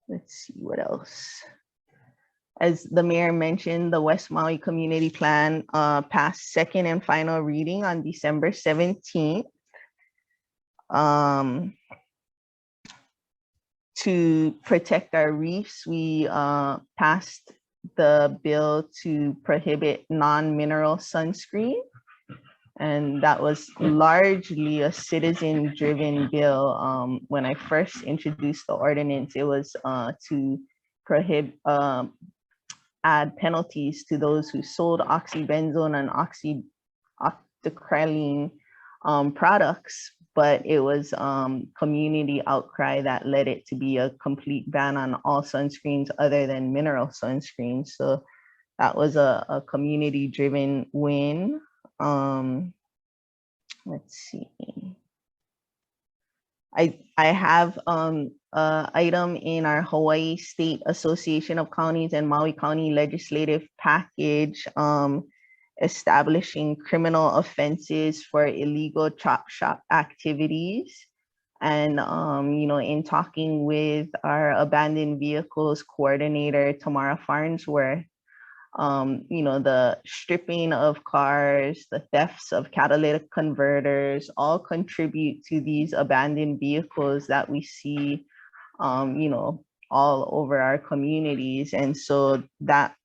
Let's see what else. As the mayor mentioned, the West Maui Community Plan passed second and final reading on December 17th. To protect our reefs, we passed the bill to prohibit non-mineral sunscreen. And that was largely a citizen-driven bill. When I first introduced the ordinance, it was to prohibit, add penalties to those who sold oxybenzone and oxycrylene products, but it was community outcry that led it to be a complete ban on all sunscreens other than mineral sunscreens. So that was a community-driven win. Let's see. I have item in our Hawaii State Association of Counties and Maui County legislative package establishing criminal offenses for illegal chop shop activities. And, you know, in talking with our abandoned vehicles coordinator, Tamara Farnsworth, you know, the stripping of cars, the thefts of catalytic converters all contribute to these abandoned vehicles that we see, you know, all over our communities. And so that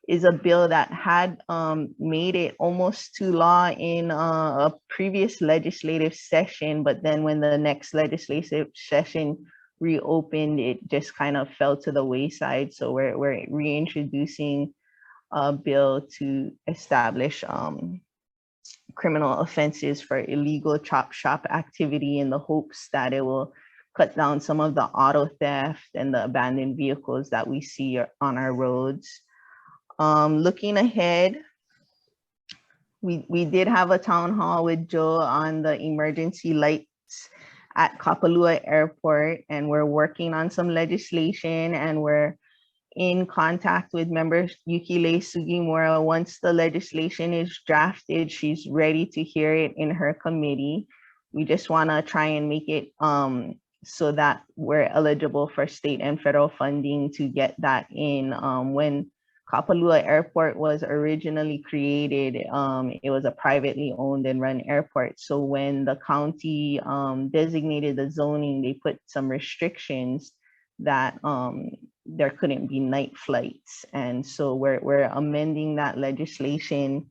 is a bill that had made it almost to law in a previous legislative session, but then when the next legislative session reopened, it just kind of fell to the wayside. So we're reintroducing a bill to establish criminal offenses for illegal chop shop activity in the hopes that it will cut down some of the auto theft and the abandoned vehicles that we see on our roads. Looking ahead, we did have a town hall with Joe on the emergency lights at Kapalua Airport, and we're working on some legislation, and we're in contact with member Yukile Sugimura. Once the legislation is drafted, she's ready to hear it in her committee. We just want to try and make it so that we're eligible for state and federal funding to get that in. When Kapalua Airport was originally created, it was a privately owned and run airport. So when the county designated the zoning, they put some restrictions that there couldn't be night flights. And so we're amending that legislation,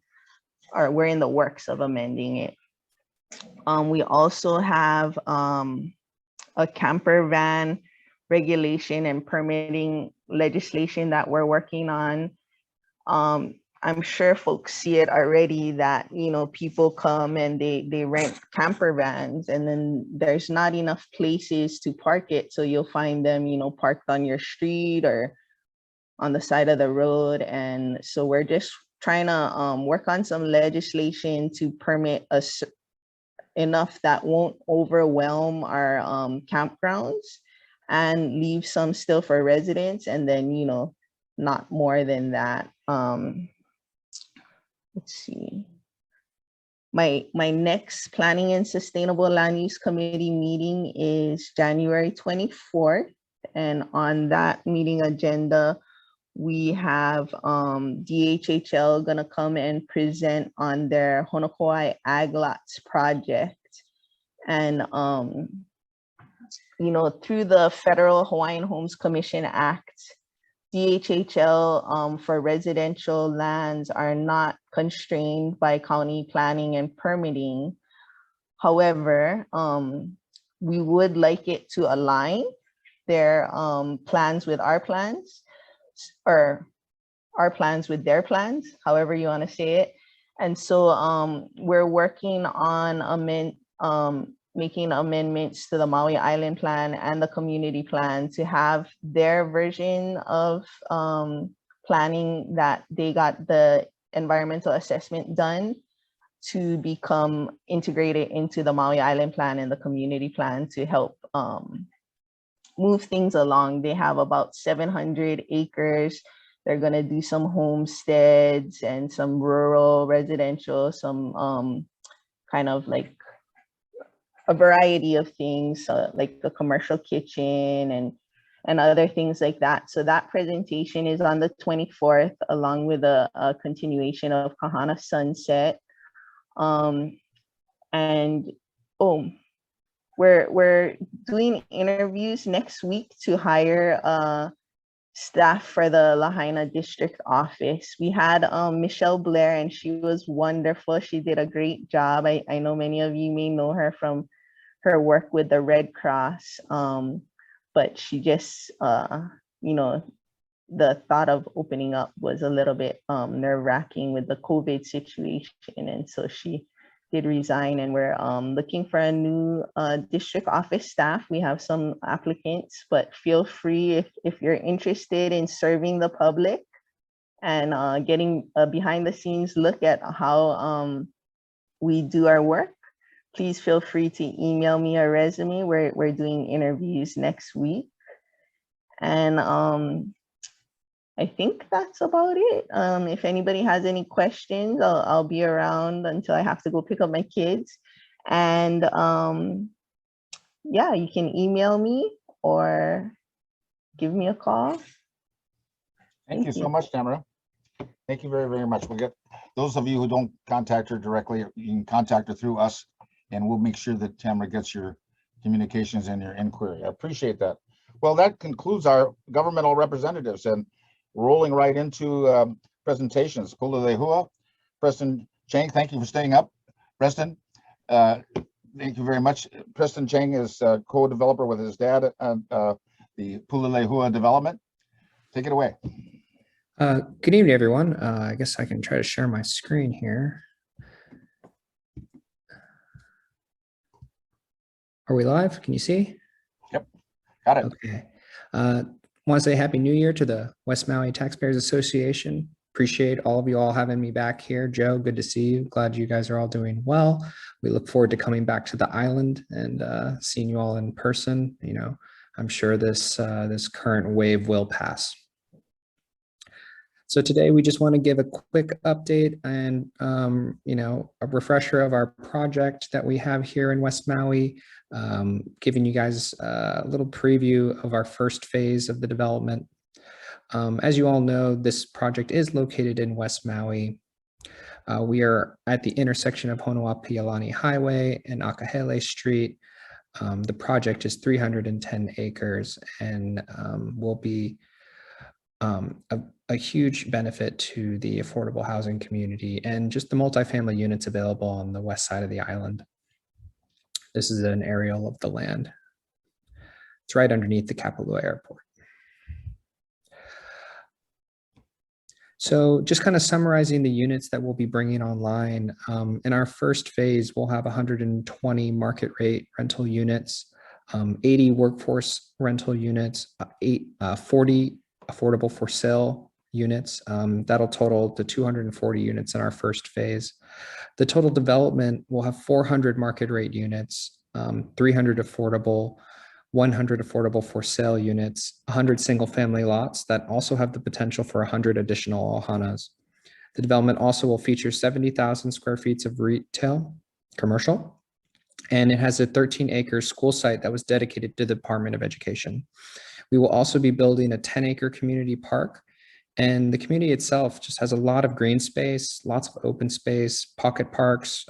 or we're in the works of amending it. We also have a camper van regulation and permitting legislation that we're working on. I'm sure folks see it already that, you know, people come and they rent camper vans, and then there's not enough places to park it. So you'll find them, you know, parked on your street or on the side of the road. And so we're just trying to work on some legislation to permit us enough that won't overwhelm our campgrounds and leave some still for residents, and then, you know, not more than that. Let's see. My next Planning and Sustainable Land Use Committee meeting is January 24th. And on that meeting agenda, we have DHHL gonna come and present on their Honokowai Ag Lots project. And through the Federal Hawaiian Homes Commission Act, DHHL for residential lands are not constrained by county planning and permitting. However, we would like it to align their plans with our plans, or our plans with their plans, however you want to say it. And so we're working on making amendments to the Maui Island Plan and the community plan to have their version of planning that they got the environmental assessment done to become integrated into the Maui Island Plan and the community plan to help move things along. They have about 700 acres. They're going to do some homesteads and some rural residential, some kind of like a variety of things, like a commercial kitchen and other things like that. So that presentation is on the 24th, along with a continuation of Kahana Sunset. We're doing interviews next week to hire staff for the Lahaina district office. We had Michelle Blair, and she was wonderful. She did a great job. I know many of you may know her from her work with the Red Cross, but she just, the thought of opening up was a little bit nerve-wracking with the COVID situation, and so she did resign, and we're looking for a new district office staff. We have some applicants, but feel free if you're interested in serving the public and getting a behind the scenes look at how we do our work, please feel free to email me a resume. We're doing interviews next week. And I think that's about it. If anybody has any questions, I'll be around until I have to go pick up my kids. And yeah, you can email me or give me a call. Thank you so much, Tamara. Thank you very, very much. We'll get those of you who don't contact her directly, you can contact her through us, and we'll make sure that Tamara gets your communications and your inquiry. I appreciate that. Well, that concludes our governmental representatives, and rolling right into presentations. Pula Lehua, Preston Chang, thank you for staying up. Preston, thank you very much. Preston Chang is co-developer with his dad the Pula Lehua development. Take it away. Good evening, everyone. I guess I can try to share my screen here. Are we live? Can you see? Yep, got it. Okay. Want to say Happy New Year to the West Maui Taxpayers Association. Appreciate all of you all having me back here. Joe, good to see you. Glad you guys are all doing well. We look forward to coming back to the island and seeing you all in person. You know, I'm sure this current wave will pass. So today we just want to give a quick update and, you know, a refresher of our project that we have here in West Maui, giving you guys a little preview of our first phase of the development. As you all know, this project is located in West Maui. We are at the intersection of Honopiolani Highway and Akahele Street. The project is 310 acres and will be a huge benefit to the affordable housing community and just the multifamily units available on the west side of the island. This is an aerial of the land. It's right underneath the Kapalua Airport. So just kind of summarizing the units that we'll be bringing online. In our first phase, we'll have 120 market rate rental units, 80 workforce rental units, 40 affordable for sale units. That'll total to 240 units in our first phase. The total development will have 400 market rate units, 300 affordable, 100 affordable for sale units, 100 single family lots that also have the potential for 100 additional ohanas. The development also will feature 70,000 square feet of retail, commercial, and it has a 13-acre school site that was dedicated to the Department of Education. We will also be building a 10-acre community park, and the community itself just has a lot of green space, lots of open space, pocket parks,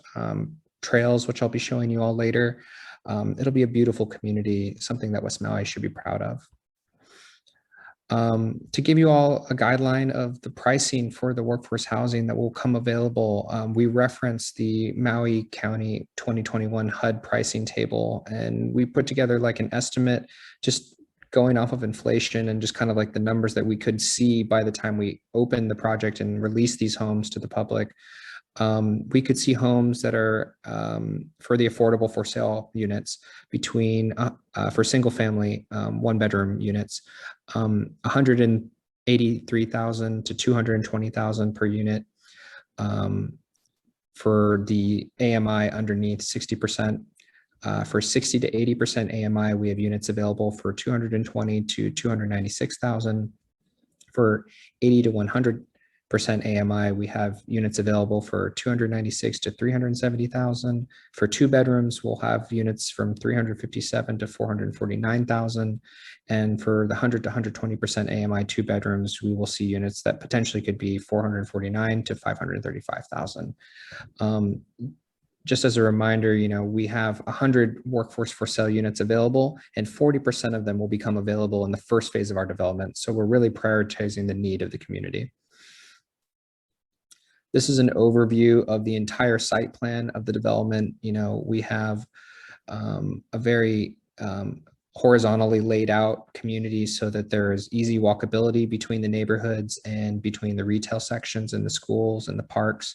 trails, which I'll be showing you all later, It'll be a beautiful community, something that West Maui should be proud of. To give you all a guideline of the pricing for the workforce housing that will come available, we reference the Maui County 2021 HUD pricing table, and we put together like an estimate just going off of inflation and just kind of like the numbers that we could see by the time we open the project and release these homes to the public. We could see homes that are for the affordable for sale units between for single family 1-bedroom units, 183,000 to 220,000 per unit. For the AMI underneath 60%, for 60 to 80% AMI, we have units available for 220 to 296,000. For 80 to 100% AMI, we have units available for 296 to 370,000. For 2 bedrooms, we'll have units from 357 to 449,000. And for the 100 to 120% AMI 2 bedrooms, we will see units that potentially could be 449 to 535,000. Just as a reminder, you know, we have 100 workforce for sale units available, and 40% of them will become available in the first phase of our development. So we're really prioritizing the need of the community. This is an overview of the entire site plan of the development. You know, we have a very horizontally laid out community so that there is easy walkability between the neighborhoods and between the retail sections and the schools and the parks.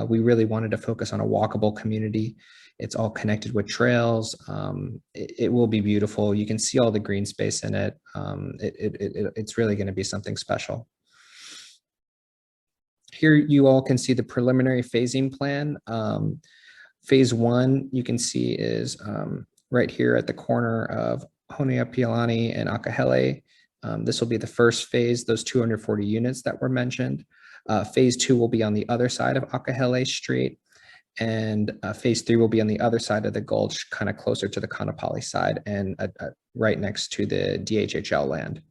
We really wanted to focus on a walkable community. It's all connected with trails. It will be beautiful. You can see all the green space in it. It's really going to be something special. Here you all can see the preliminary phasing plan. Phase 1, you can see, is right here at the corner of Honopiolani and Akahele. This will be the first phase, those 240 units that were mentioned. Phase 2 will be on the other side of Akahele Street, and phase 3 will be on the other side of the gulch, kind of closer to the Kaanapali side and right next to the DHHL land.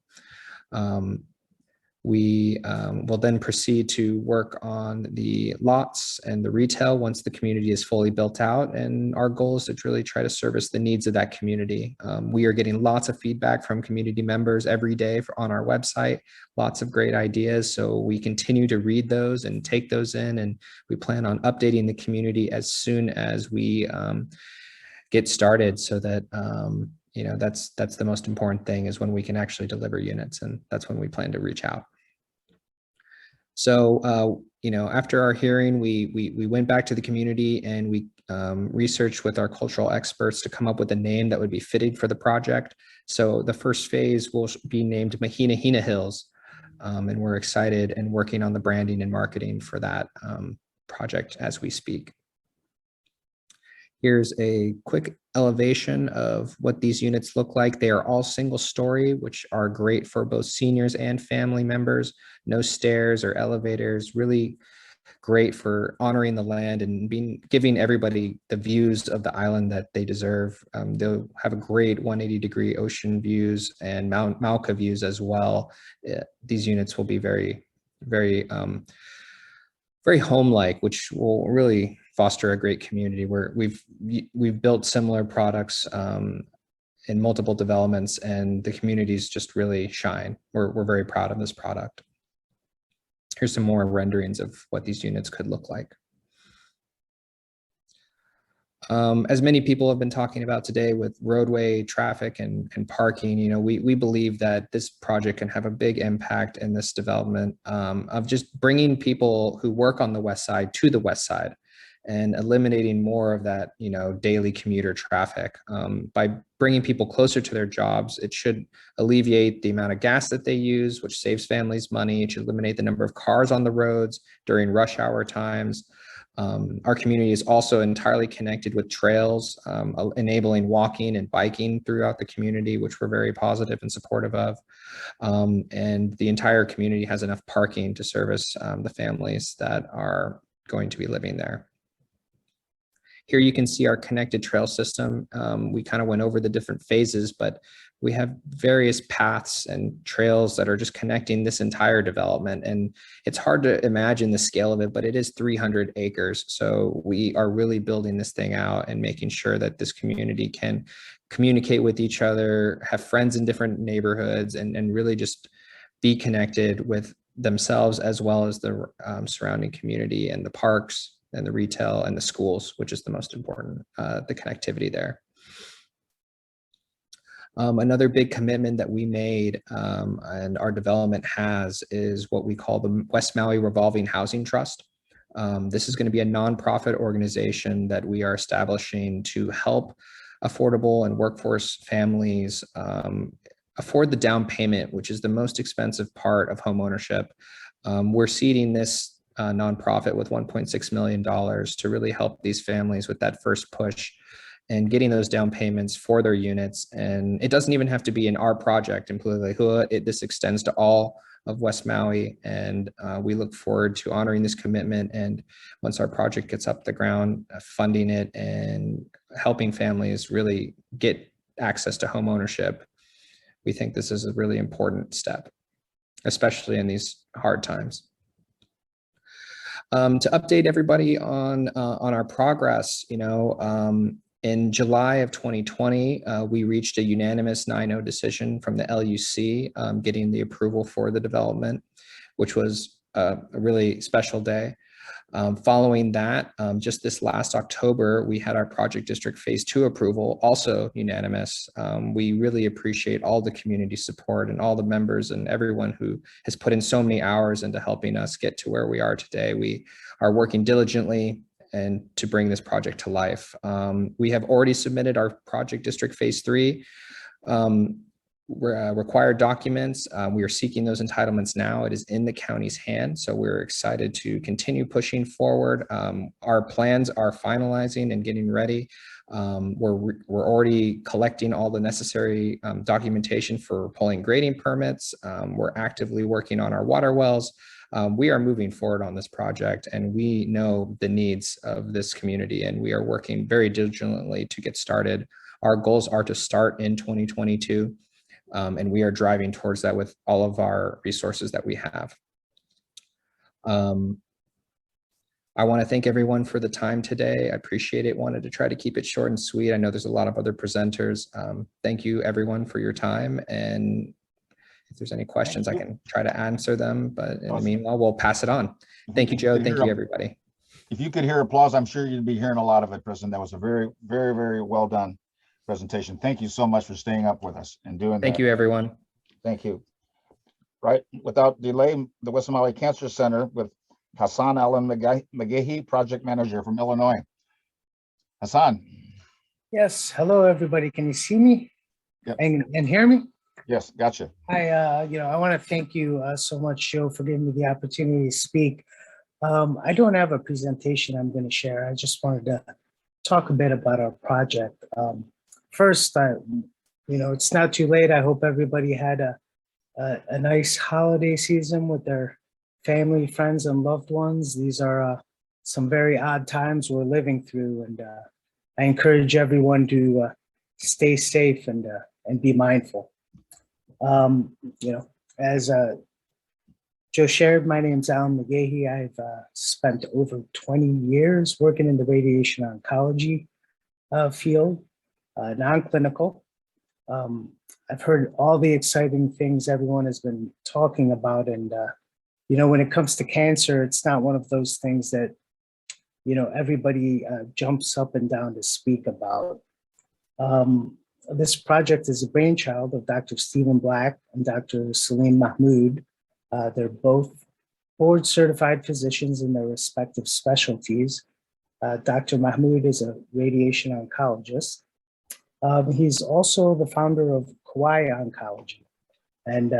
We will then proceed to work on the lots and the retail once the community is fully built out. And our goal is to really try to service the needs of that community. We are getting lots of feedback from community members every day on our website, lots of great ideas. So we continue to read those and take those in, and we plan on updating the community as soon as we get started, so that you know, that's the most important thing, is when we can actually deliver units, and that's when we plan to reach out. So, you know, after our hearing, we went back to the community and we researched with our cultural experts to come up with a name that would be fitting for the project. So the first phase will be named Mahina Hina Hills, and we're excited and working on the branding and marketing for that project as we speak. Here's a quick elevation of what these units look like. They are all single story, which are great for both seniors and family members. No stairs or elevators, really great for honoring the land and giving everybody the views of the island that they deserve. They'll have a great 180-degree ocean views and Mount Mauka views as well. These units will be very, very, very home-like, which will really foster a great community where we've built similar products in multiple developments, and the communities just really shine. We're very proud of this product. Here's some more renderings of what these units could look like. As many people have been talking about today with roadway traffic and parking, you know, we believe that this project can have a big impact in this development of just bringing people who work on the west side to the west side and eliminating more of that, you know, daily commuter traffic. By bringing people closer to their jobs, it should alleviate the amount of gas that they use, which saves families money. It should eliminate the number of cars on the roads during rush hour times. Our community is also entirely connected with trails, enabling walking and biking throughout the community, which we're very positive and supportive of. And the entire community has enough parking to service the families that are going to be living there. Here you can see our connected trail system. We kind of went over the different phases, but we have various paths and trails that are just connecting this entire development. And it's hard to imagine the scale of it, but it is 300 acres. So we are really building this thing out and making sure that this community can communicate with each other, have friends in different neighborhoods, and really just be connected with themselves as well as the surrounding community and the parks and the retail and the schools, which is the most important, the connectivity there. Another big commitment that we made and our development has is what we call the West Maui Revolving Housing Trust. This is going to be a nonprofit organization that we are establishing to help affordable and workforce families afford the down payment, which is the most expensive part of home ownership. We're seeding this nonprofit with $1.6 million to really help these families with that first push and getting those down payments for their units. And it doesn't even have to be in our project in Pulilehua. This extends to all of West Maui. And we look forward to honoring this commitment. And once our project gets up the ground, funding it and helping families really get access to home ownership. We think this is a really important step, especially in these hard times. To update everybody on our progress, in July of 2020, we reached a unanimous 9-0 decision from the LUC, getting the approval for the development, which was a really special day. Following that, just this last October, we had our Project District Phase 2 approval, also unanimous. We really appreciate all the community support and all the members and everyone who has put in so many hours into helping us get to where we are today. We are working diligently and to bring this project to life. We have already submitted our Project District Phase 3 required documents. We are seeking those entitlements now. It is in the county's hand, so we're excited to continue pushing forward. Our plans are finalizing and getting ready. We're already collecting all the necessary documentation for pulling grading permits. We're actively working on our water wells. We are moving forward on this project, and we know the needs of this community, and we are working very diligently to get started. Our goals are to start in 2022, and we are driving towards that with all of our resources that we have. I want to thank everyone for the time today. I appreciate it. Wanted to try to keep it short and sweet. I know there's a lot of other presenters. Thank you, everyone, for your time. And if there's any questions, I can try to answer them, but in the meanwhile, we'll pass it on. Thank you, Joe. Thank you, everybody. If you could hear applause, I'm sure you'd be hearing a lot of it, President. That was a very, very, very well done presentation. Thank you so much for staying up with us and doing that. Thank you, everyone. Thank you. Right, without delay, the West Maui Cancer Center with Hassan Allen McGahee, Project Manager from Illinois. Hassan. Yes, hello, everybody. Can you see me? Yep. And hear me? Yes, gotcha. I want to thank you so much, Joe, for giving me the opportunity to speak. I don't have a presentation I'm going to share. I just wanted to talk a bit about our project. First, it's not too late. I hope everybody had a nice holiday season with their family, friends, and loved ones. These are some very odd times we're living through, and I encourage everyone to stay safe and be mindful. As Joe shared, my name's Alan McGahee. I've spent over 20 years working in the radiation oncology field, non-clinical. I've heard all the exciting things everyone has been talking about, and when it comes to cancer, it's not one of those things that everybody jumps up and down to speak about. This project is a brainchild of Dr. Stephen Black and Dr. Salim Mahmood. They're both board certified physicians in their respective specialties. Dr. Mahmood is a radiation oncologist. He's also the founder of Kauai Oncology. And,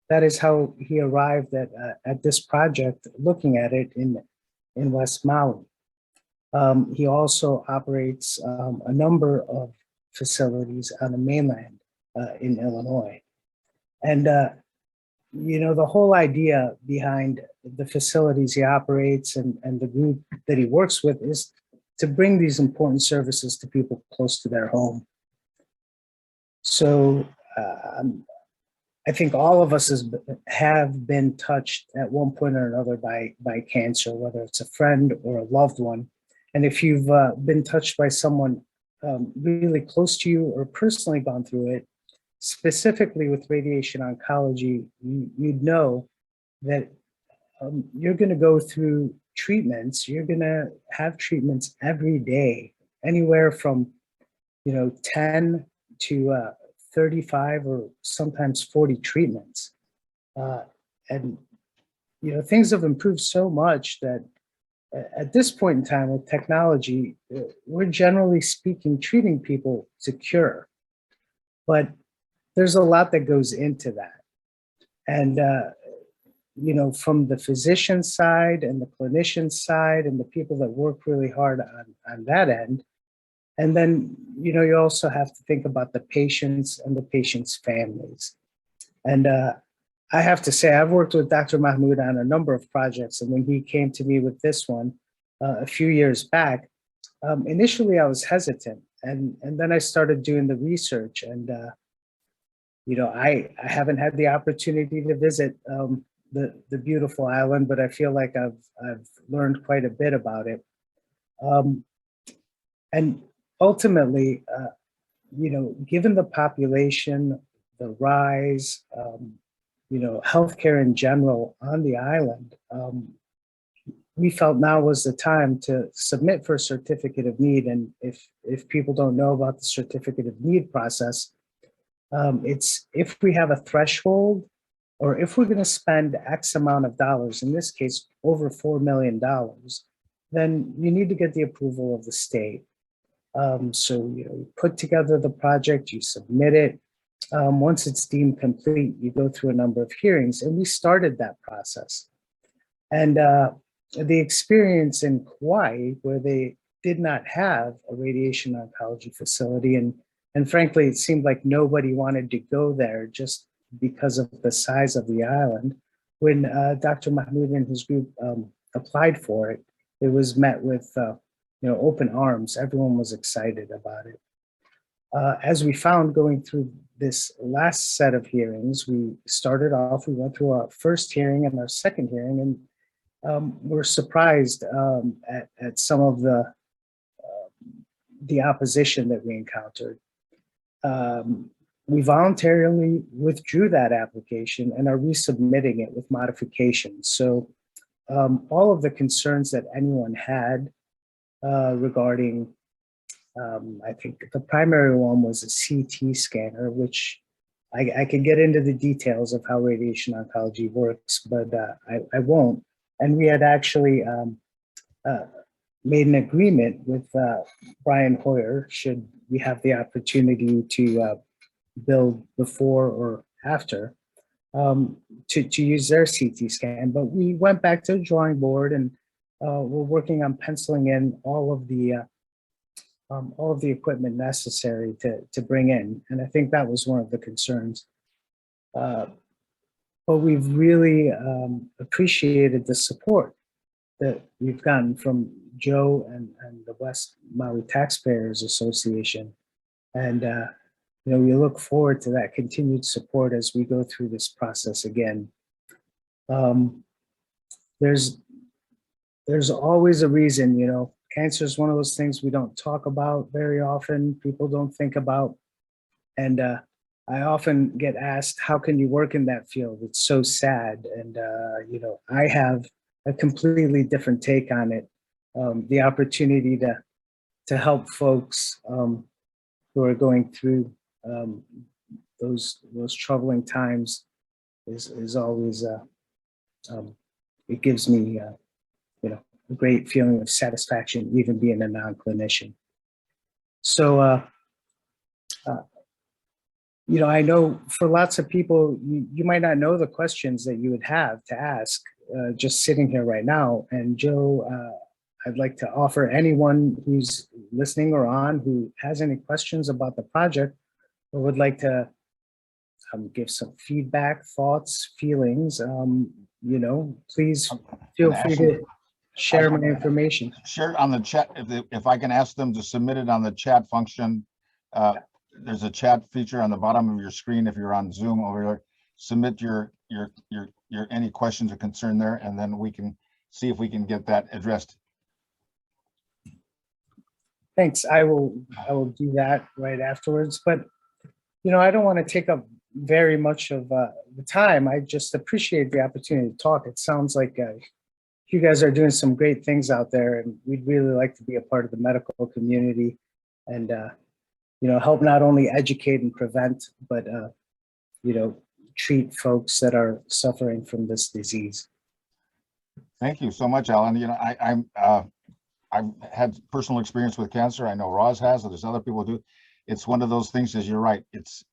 that is how he arrived at this project, looking at it in West Maui. He also operates a number of facilities on the mainland in Illinois. And, the whole idea behind the facilities he operates and the group that he works with is to bring these important services to people close to their home. So I think all of us have been touched at one point or another by cancer, whether it's a friend or a loved one. And if you've been touched by someone really close to you or personally gone through it, specifically with radiation oncology, you'd know that you're going to go through treatments. You're going to have treatments every day, anywhere from 10 to 35 or sometimes 40 treatments. And things have improved so much that at this point in time with technology, we're generally speaking treating people to cure. But there's a lot that goes into that. And from the physician side and the clinician side and the people that work really hard on that end. And then, you also have to think about the patients and the patients' families. And I have to say, I've worked with Dr. Mahmoud on a number of projects. And when he came to me with this one a few years back, initially I was hesitant. And then I started doing the research. And, I haven't had the opportunity to visit the beautiful island, but I feel like I've learned quite a bit about it. And ultimately, given the population, the rise, healthcare in general on the island, we felt now was the time to submit for a certificate of need. And if people don't know about the certificate of need process, it's if we have a threshold or if we're going to spend X amount of dollars, in this case, over $4 million, then you need to get the approval of the state. So, you put together the project, you submit it. Once it's deemed complete, you go through a number of hearings, and we started that process. And the experience in Kauai, where they did not have a radiation oncology facility, and frankly, it seemed like nobody wanted to go there just because of the size of the island. When Dr. Mahmoud and his group applied for it, it was met with open arms. Everyone was excited about it. As we found going through this last set of hearings, we went through our first hearing and our second hearing, and we're surprised at some of the opposition that we encountered. We voluntarily withdrew that application and are resubmitting it with modifications. So all of the concerns that anyone had regarding, I think the primary one was a CT scanner, which I could get into the details of how radiation oncology works, but I won't. And we had actually made an agreement with Brian Hoyer, should we have the opportunity to build before or after, to use their CT scan. But we went back to the drawing board, and we're working on penciling in all of the equipment necessary to bring in. And I think that was one of the concerns. But we've really appreciated the support that we've gotten from Joe and the West Maui Taxpayers Association. And we look forward to that continued support as we go through this process again. There's always a reason, cancer is one of those things we don't talk about very often, people don't think about. And I often get asked, how can you work in that field? It's so sad. And, I have a completely different take on it. The opportunity to help folks who are going through those troubling times is always, it gives me, a great feeling of satisfaction, even being a non-clinician. So, I know for lots of people, you might not know the questions that you would have to ask just sitting here right now. And Joe, I'd like to offer anyone who's listening or on who has any questions about the project or would like to give some feedback, thoughts, feelings, please feel free to share my information. Share on the chat, if I can ask them to submit it on the chat function. there's a chat feature on the bottom of your screen if you're on Zoom over there. Submit your any questions or concern there, and then we can see if we can get that addressed. Thanks. I will do that right afterwards. But, you know, I don't want to take up very much of the time. I just appreciate the opportunity to talk. It sounds like you guys are doing some great things out there, and we'd really like to be a part of the medical community and, you know, help not only educate and prevent, but, you know, treat folks that are suffering from this disease. Thank you so much, Alan. You know, I've had personal experience with cancer. I know Roz has, and there's other people who do. It's one of those things, as you're right, it's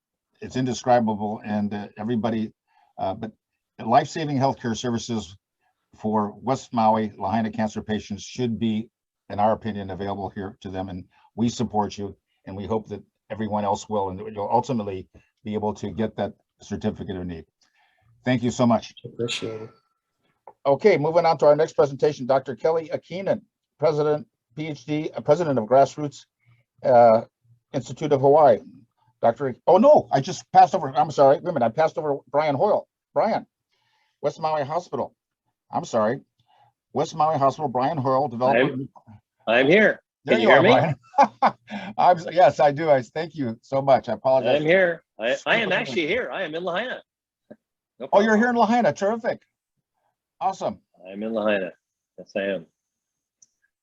indescribable, and everybody, but life-saving healthcare services for West Maui, Lahaina cancer patients should be, in our opinion, available here to them. And we support you, and we hope that everyone else will, and you'll ultimately be able to get that certificate of need. Thank you so much. Appreciate it. Okay, moving on to our next presentation, Dr. Kelly Akina, President, PhD, President of Grassroots Institute of Hawaii. Oh no, I just passed over, I'm sorry, wait a minute, I passed over Brian Hoyle. Brian, West Maui Hospital. I'm sorry, West Maui Hospital, Brian Hoyle, developer. I'm here. There Can you you are, hear Brian. Yes, I do. Thank you so much. I apologize. I'm here. I am actually here. I am in Lahaina. No Oh, you're problem. here in Lahaina. Terrific. Awesome. I'm in Lahaina. Yes, I am.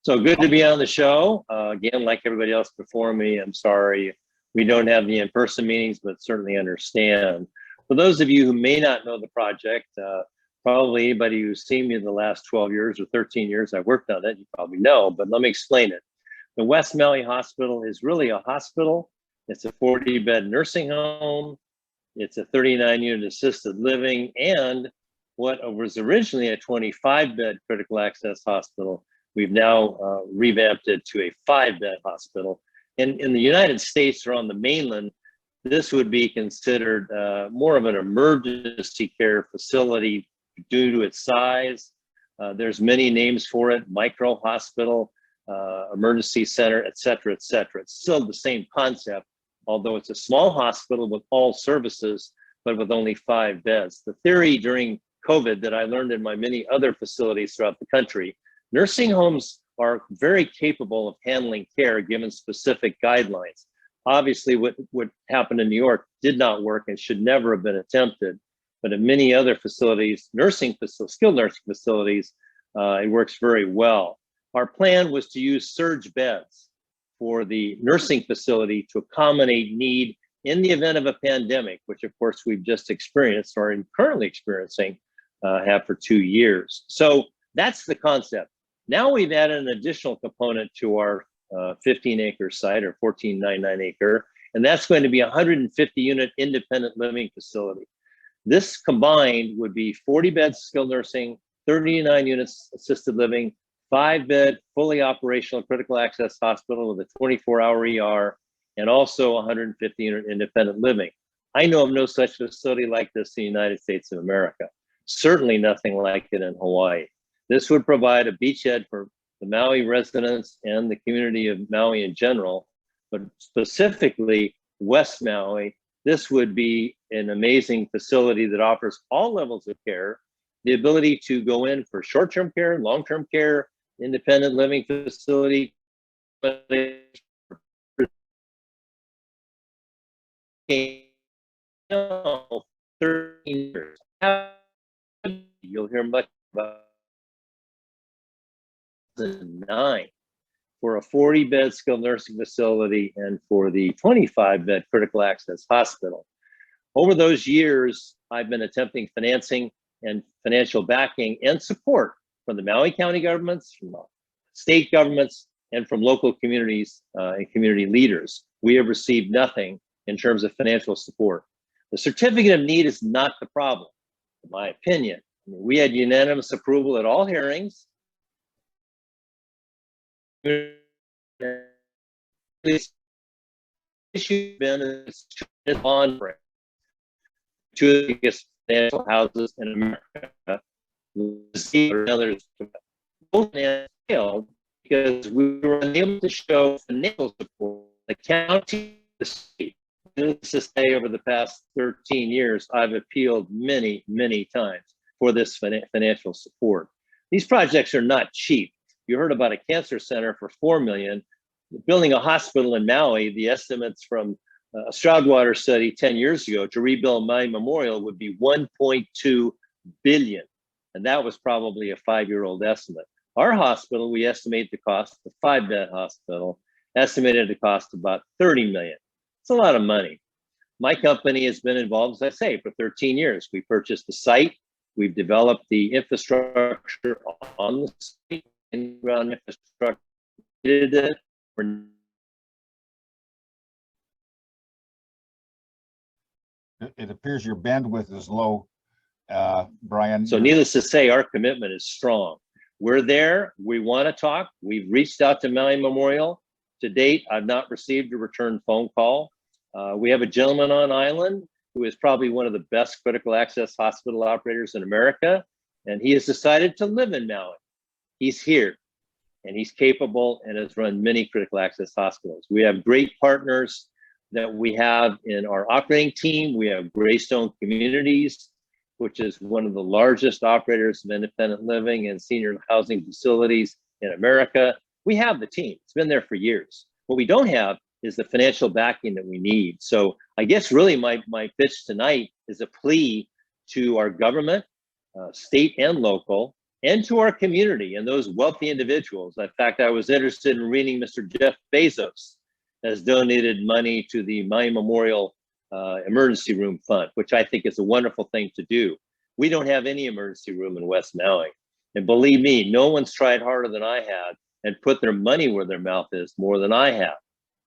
So good to be on the show. Again, like everybody else before me, I'm sorry we don't have the in-person meetings, but certainly understand. For those of you who may not know the project, probably anybody who's seen me in the last 12 years or 13 years I've worked on it, you probably know, but let me explain it. The West Maui Hospital is really a hospital. It's a 40-bed nursing home. It's a 39-unit assisted living, and what was originally a 25-bed critical access hospital, we've now revamped it to a 5-bed hospital. And in the United States or on the mainland, this would be considered more of an emergency care facility due to its size. There's many names for it: micro hospital, emergency center, et cetera, et cetera. It's still the same concept, although it's a small hospital with all services, but with only 5 beds. The theory during COVID that I learned in my many other facilities throughout the country, nursing homes are very capable of handling care given specific guidelines. Obviously, what happened in New York did not work and should never have been attempted. But in many other facilities, skilled nursing facilities, it works very well. Our plan was to use surge beds for the nursing facility to accommodate need in the event of a pandemic, which of course we've just experienced or are currently experiencing, have for 2 years. So that's the concept. Now we've added an additional component to our 15-acre site, or 14.99 acre, and that's going to be a 150-unit independent living facility. This combined would be 40 beds skilled nursing, 39 units assisted living, 5-bed fully operational critical access hospital with a 24-hour ER, and also 150-unit independent living. I know of no such facility like this in the United States of America. Certainly nothing like it in Hawaii. This would provide a beachhead for the Maui residents and the community of Maui in general, but specifically West Maui. This would be an amazing facility that offers all levels of care, the ability to go in for short-term care, long-term care, independent living facility. No, 13 years. You'll hear much about 9 for a 40-bed skilled nursing facility and for the 25-bed critical access hospital. Over those years, I've been attempting financing and financial backing and support from the Maui County governments, from the state governments, and from local communities and community leaders. We have received nothing in terms of financial support. The certificate of need is not the problem, in my opinion. I mean, we had unanimous approval at all hearings. This issue been on for 2 of the biggest financial houses in America. Others both failed because we were unable to show financial support. The county, the state, needless to say, over the past 13 years, I've appealed many, many times for this financial support. These projects are not cheap. You heard about a cancer center for $4 million. Building a hospital in Maui, the estimates from a Stroudwater study 10 years ago to rebuild Maui Memorial would be 1.2 billion. And that was probably a 5-year-old estimate. Our hospital, we estimate the cost, the 5-bed hospital, estimated to cost about 30 million. It's a lot of money. My company has been involved, as I say, for 13 years. We purchased the site. We've developed the infrastructure on the site, in-ground infrastructure. It appears your bandwidth is low, Brian. So needless to say, our commitment is strong. We're there. We want to talk. We've reached out to Maui Memorial. To date, I've not received a return phone call. We have a gentleman on Island who is probably one of the best critical access hospital operators in America, and he has decided to live in Maui. He's here, and he's capable and has run many critical access hospitals. We have great partners that we have in our operating team. We have Greystone Communities, which is one of the largest operators of independent living and senior housing facilities in America. We have the team. It's been there for years. What we don't have is the financial backing that we need. So I guess really my pitch tonight is a plea to our government, state and local, and to our community and those wealthy individuals. In fact, I was interested in reading Mr. Jeff Bezos has donated money to the Maui Memorial Emergency Room Fund, which I think is a wonderful thing to do. We don't have any emergency room in West Maui. And believe me, no one's tried harder than I have and put their money where their mouth is more than I have.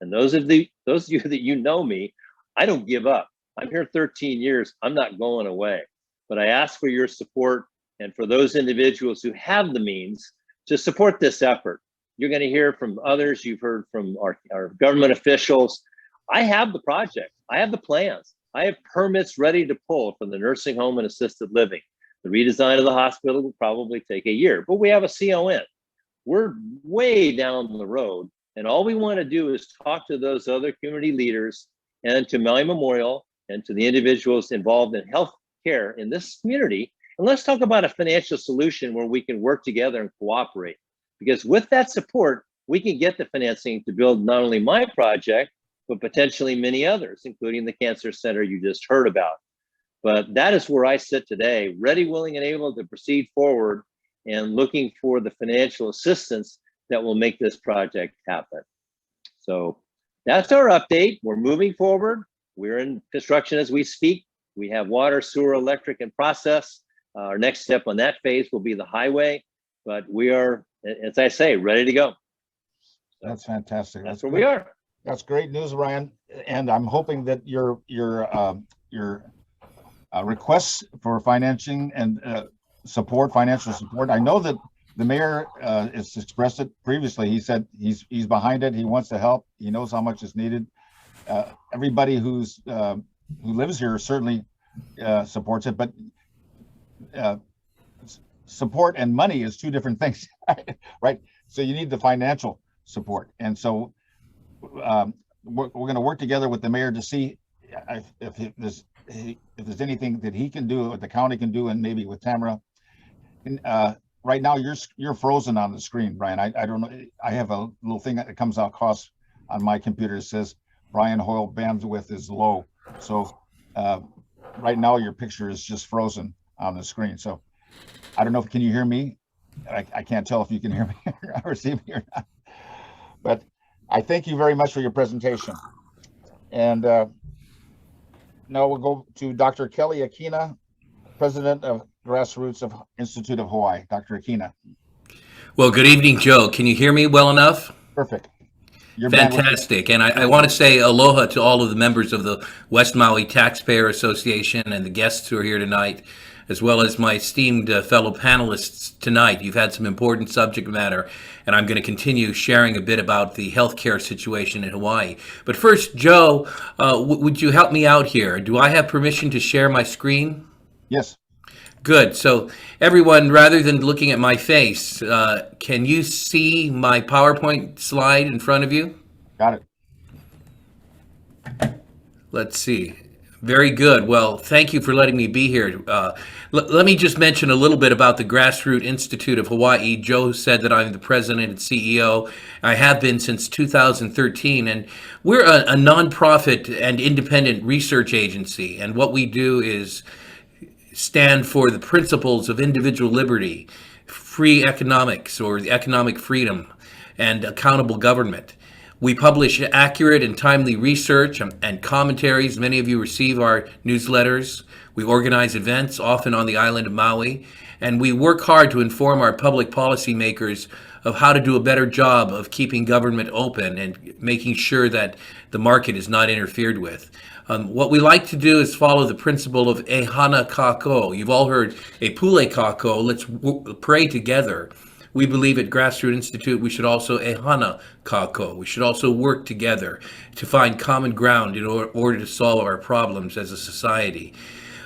And those of you that you know me, I don't give up. I'm here 13 years. I'm not going away. But I ask for your support and for those individuals who have the means to support this effort. You're going to hear from others. You've heard from our government officials. I have the project. I have the plans. I have permits ready to pull from the nursing home and assisted living. The redesign of the hospital will probably take a year, but we have a CON. We're way down the road. And all we want to do is talk to those other community leaders and to Maui Memorial and to the individuals involved in health care in this community. And let's talk about a financial solution where we can work together and cooperate. Because with that support, we can get the financing to build not only my project, but potentially many others, including the cancer center you just heard about. But that is where I sit today, ready, willing, and able to proceed forward and looking for the financial assistance that will make this project happen. So that's our update. We're moving forward. We're in construction as we speak. We have water, sewer, electric, and process. Our next step on that phase will be the highway, but we are, as I say, ready to go. So that's fantastic. That's where we are. That's great news, Ryan. And I'm hoping that your requests for financing and financial support. I know that the mayor has expressed it previously. He said he's behind it. He wants to help. He knows how much is needed. Everybody who lives here certainly supports it, but support and money is two different things, right? So you need the financial support, and so we're going to work together with the mayor to see if there's anything that he can do, what the county can do, and maybe with Tamara. And, right now, you're frozen on the screen, Brian. I don't know. I have a little thing that comes out across on my computer that says Brian Hoyle bandwidth is low. So right now, your picture is just frozen on the screen. So I don't know. Can you hear me? I can't tell if you can hear me or see me or not. But I thank you very much for your presentation. And now we'll go to Dr. Kelly Akina, President of Grassroots of Institute of Hawaii. Dr. Akina. Well, good evening, Joe. Can you hear me well enough? Perfect. You're fantastic. And I want to say aloha to all of the members of the West Maui Taxpayer Association and the guests who are here tonight, as well as my esteemed fellow panelists tonight. You've had some important subject matter, and I'm going to continue sharing a bit about the healthcare situation in Hawaii. But first, Joe, would you help me out here? Do I have permission to share my screen? Yes. Good. So everyone, rather than looking at my face, can you see my PowerPoint slide in front of you? Got it. Let's see. Very good. Well, thank you for letting me be here. Let me just mention a little bit about the Grassroot Institute of Hawaii. Joe said that I'm the president and CEO. I have been since 2013, and we're a nonprofit and independent research agency. And what we do is stand for the principles of individual liberty, free economics or economic freedom, and accountable government. We publish accurate and timely research and commentaries. Many of you receive our newsletters. We organize events, often on the island of Maui, and we work hard to inform our public policymakers of how to do a better job of keeping government open and making sure that the market is not interfered with. What we like to do is follow the principle of e hana kako. You've all heard e pule kako. Let's pray together. We believe at Grassroot Institute we should also e hana kako. We should also work together to find common ground in order to solve our problems as a society.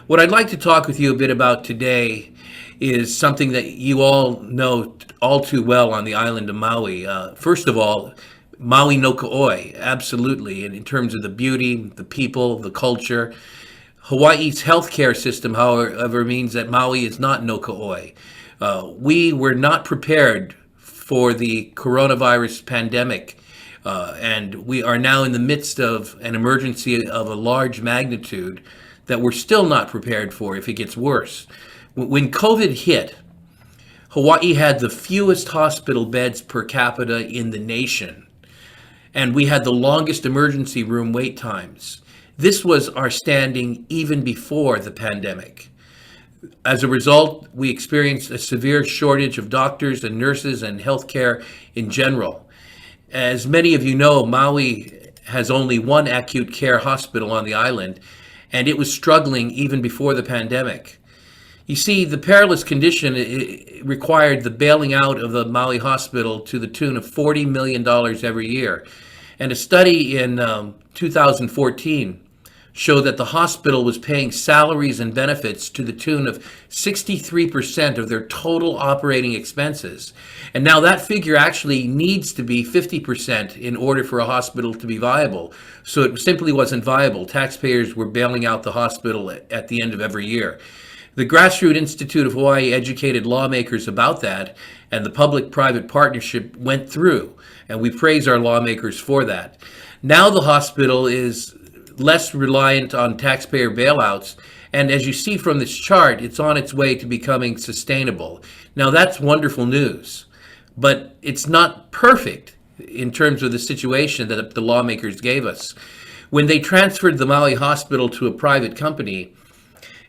What I'd like to talk with you a bit about today is something that you all know all too well on the island of Maui. First of all, Maui no Ka'oi, absolutely. And in terms of the beauty, the people, the culture, Hawaii's healthcare system, however, means that Maui is not no Ka'oi. We were not prepared for the coronavirus pandemic, and we are now in the midst of an emergency of a large magnitude that we're still not prepared for if it gets worse. When COVID hit, Hawaii had the fewest hospital beds per capita in the nation, and we had the longest emergency room wait times. This was our standing even before the pandemic. As a result, we experienced a severe shortage of doctors and nurses and healthcare in general. As many of you know, Maui has only one acute care hospital on the island, and it was struggling even before the pandemic. You see, the perilous condition required the bailing out of the Maui hospital to the tune of $40 million every year. And a study in 2014 showed that the hospital was paying salaries and benefits to the tune of 63% of their total operating expenses. And now that figure actually needs to be 50% in order for a hospital to be viable. So it simply wasn't viable. Taxpayers were bailing out the hospital at the end of every year. The Grassroot Institute of Hawaii educated lawmakers about that, and the public-private partnership went through, and we praise our lawmakers for that. Now the hospital is less reliant on taxpayer bailouts, and as you see from this chart, it's on its way to becoming sustainable. Now that's wonderful news, but it's not perfect in terms of the situation that the lawmakers gave us. When they transferred the Maui hospital to a private company,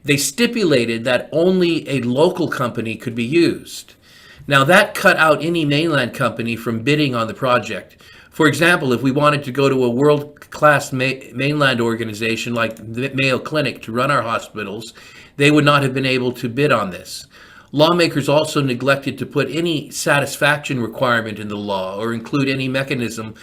they stipulated that only a local company could be used. Now that cut out any mainland company from bidding on the project. For example, if we wanted to go to a world-class mainland organization like the Mayo Clinic to run our hospitals, they would not have been able to bid on this. Lawmakers also neglected to put any satisfaction requirement in the law or include any mechanism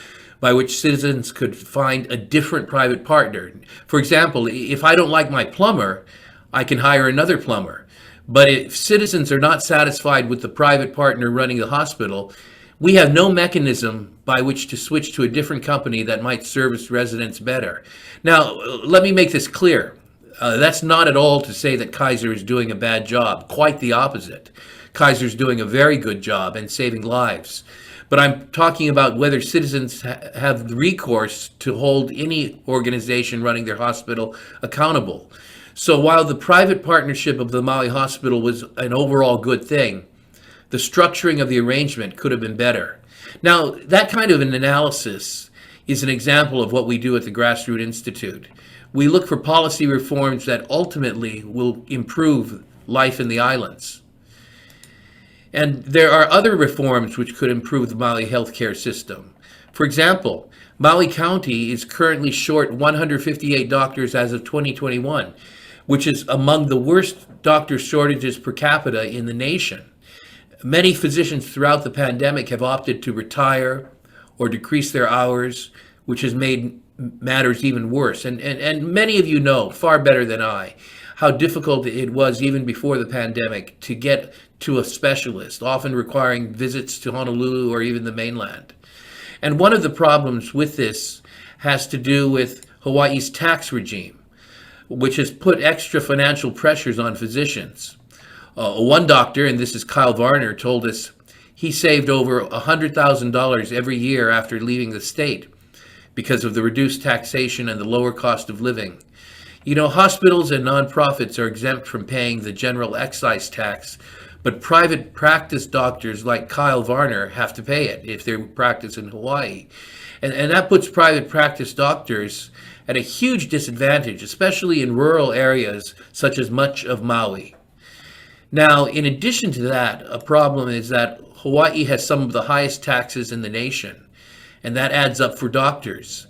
by which citizens could find a different private partner. For example, if I don't like my plumber, I can hire another plumber. But if citizens are not satisfied with the private partner running the hospital, we have no mechanism by which to switch to a different company that might service residents better. Now, let me make this clear. That's not at all to say that Kaiser is doing a bad job. Quite the opposite. Kaiser's doing a very good job and saving lives. But I'm talking about whether citizens have recourse to hold any organization running their hospital accountable. So while the private partnership of the Maui hospital was an overall good thing, the structuring of the arrangement could have been better. Now, that kind of an analysis is an example of what we do at the Grassroot Institute. We look for policy reforms that ultimately will improve life in the islands. And there are other reforms which could improve the Maui healthcare system. For example, Maui County is currently short 158 doctors as of 2021, which is among the worst doctor shortages per capita in the nation. Many physicians throughout the pandemic have opted to retire or decrease their hours, which has made matters even worse. And many of you know, far better than I, how difficult it was even before the pandemic to get to a specialist, often requiring visits to Honolulu or even the mainland. And one of the problems with this has to do with Hawaii's tax regime, which has put extra financial pressures on physicians. One doctor, and this is Kyle Varner, told us he saved over $100,000 every year after leaving the state because of the reduced taxation and the lower cost of living. You know, hospitals and nonprofits are exempt from paying the general excise tax, but private practice doctors like Kyle Varner have to pay it if they practice in Hawaii. And that puts private practice doctors at a huge disadvantage, especially in rural areas such as much of Maui. Now, in addition to that, a problem is that Hawaii has some of the highest taxes in the nation, and that adds up for doctors.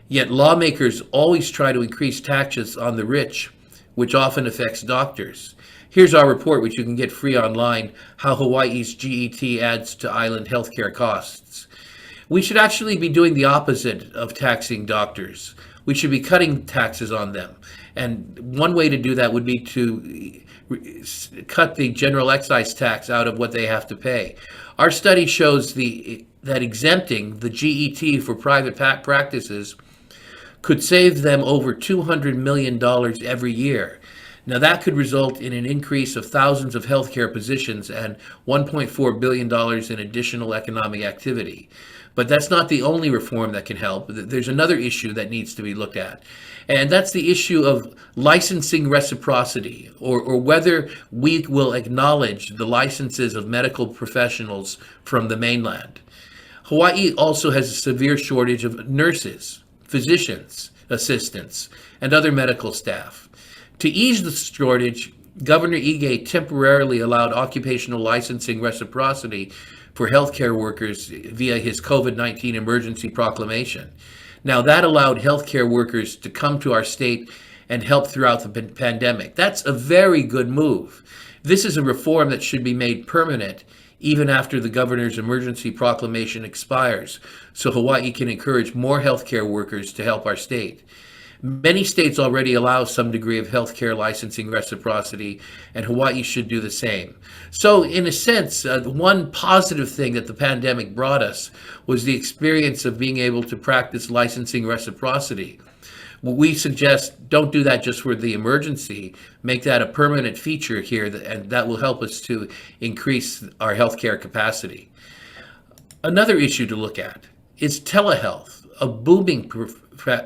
Yet lawmakers always try to increase taxes on the rich, which often affects doctors. Here's our report, which you can get free online, how Hawaii's GET adds to island healthcare costs. We should actually be doing the opposite of taxing doctors. We should be cutting taxes on them. And one way to do that would be to cut the general excise tax out of what they have to pay. Our study shows that exempting the GET for private practices could save them over $200 million every year. Now that could result in an increase of thousands of healthcare positions and $1.4 billion in additional economic activity. But that's not the only reform that can help. There's another issue that needs to be looked at, and that's the issue of licensing reciprocity, or whether we will acknowledge the licenses of medical professionals from the mainland. Hawaii also has a severe shortage of nurses, physicians, assistants, and other medical staff. To ease the shortage, Governor Ige temporarily allowed occupational licensing reciprocity for healthcare workers via his COVID-19 emergency proclamation. Now, that allowed healthcare workers to come to our state and help throughout the pandemic. That's a very good move. This is a reform that should be made permanent even after the governor's emergency proclamation expires, so Hawaii can encourage more healthcare workers to help our state. Many states already allow some degree of healthcare licensing reciprocity, and Hawaii should do the same. So, in a sense, one positive thing that the pandemic brought us was the experience of being able to practice licensing reciprocity. We suggest don't do that just for the emergency, make that a permanent feature here, and that will help us to increase our healthcare capacity. Another issue to look at is telehealth, a booming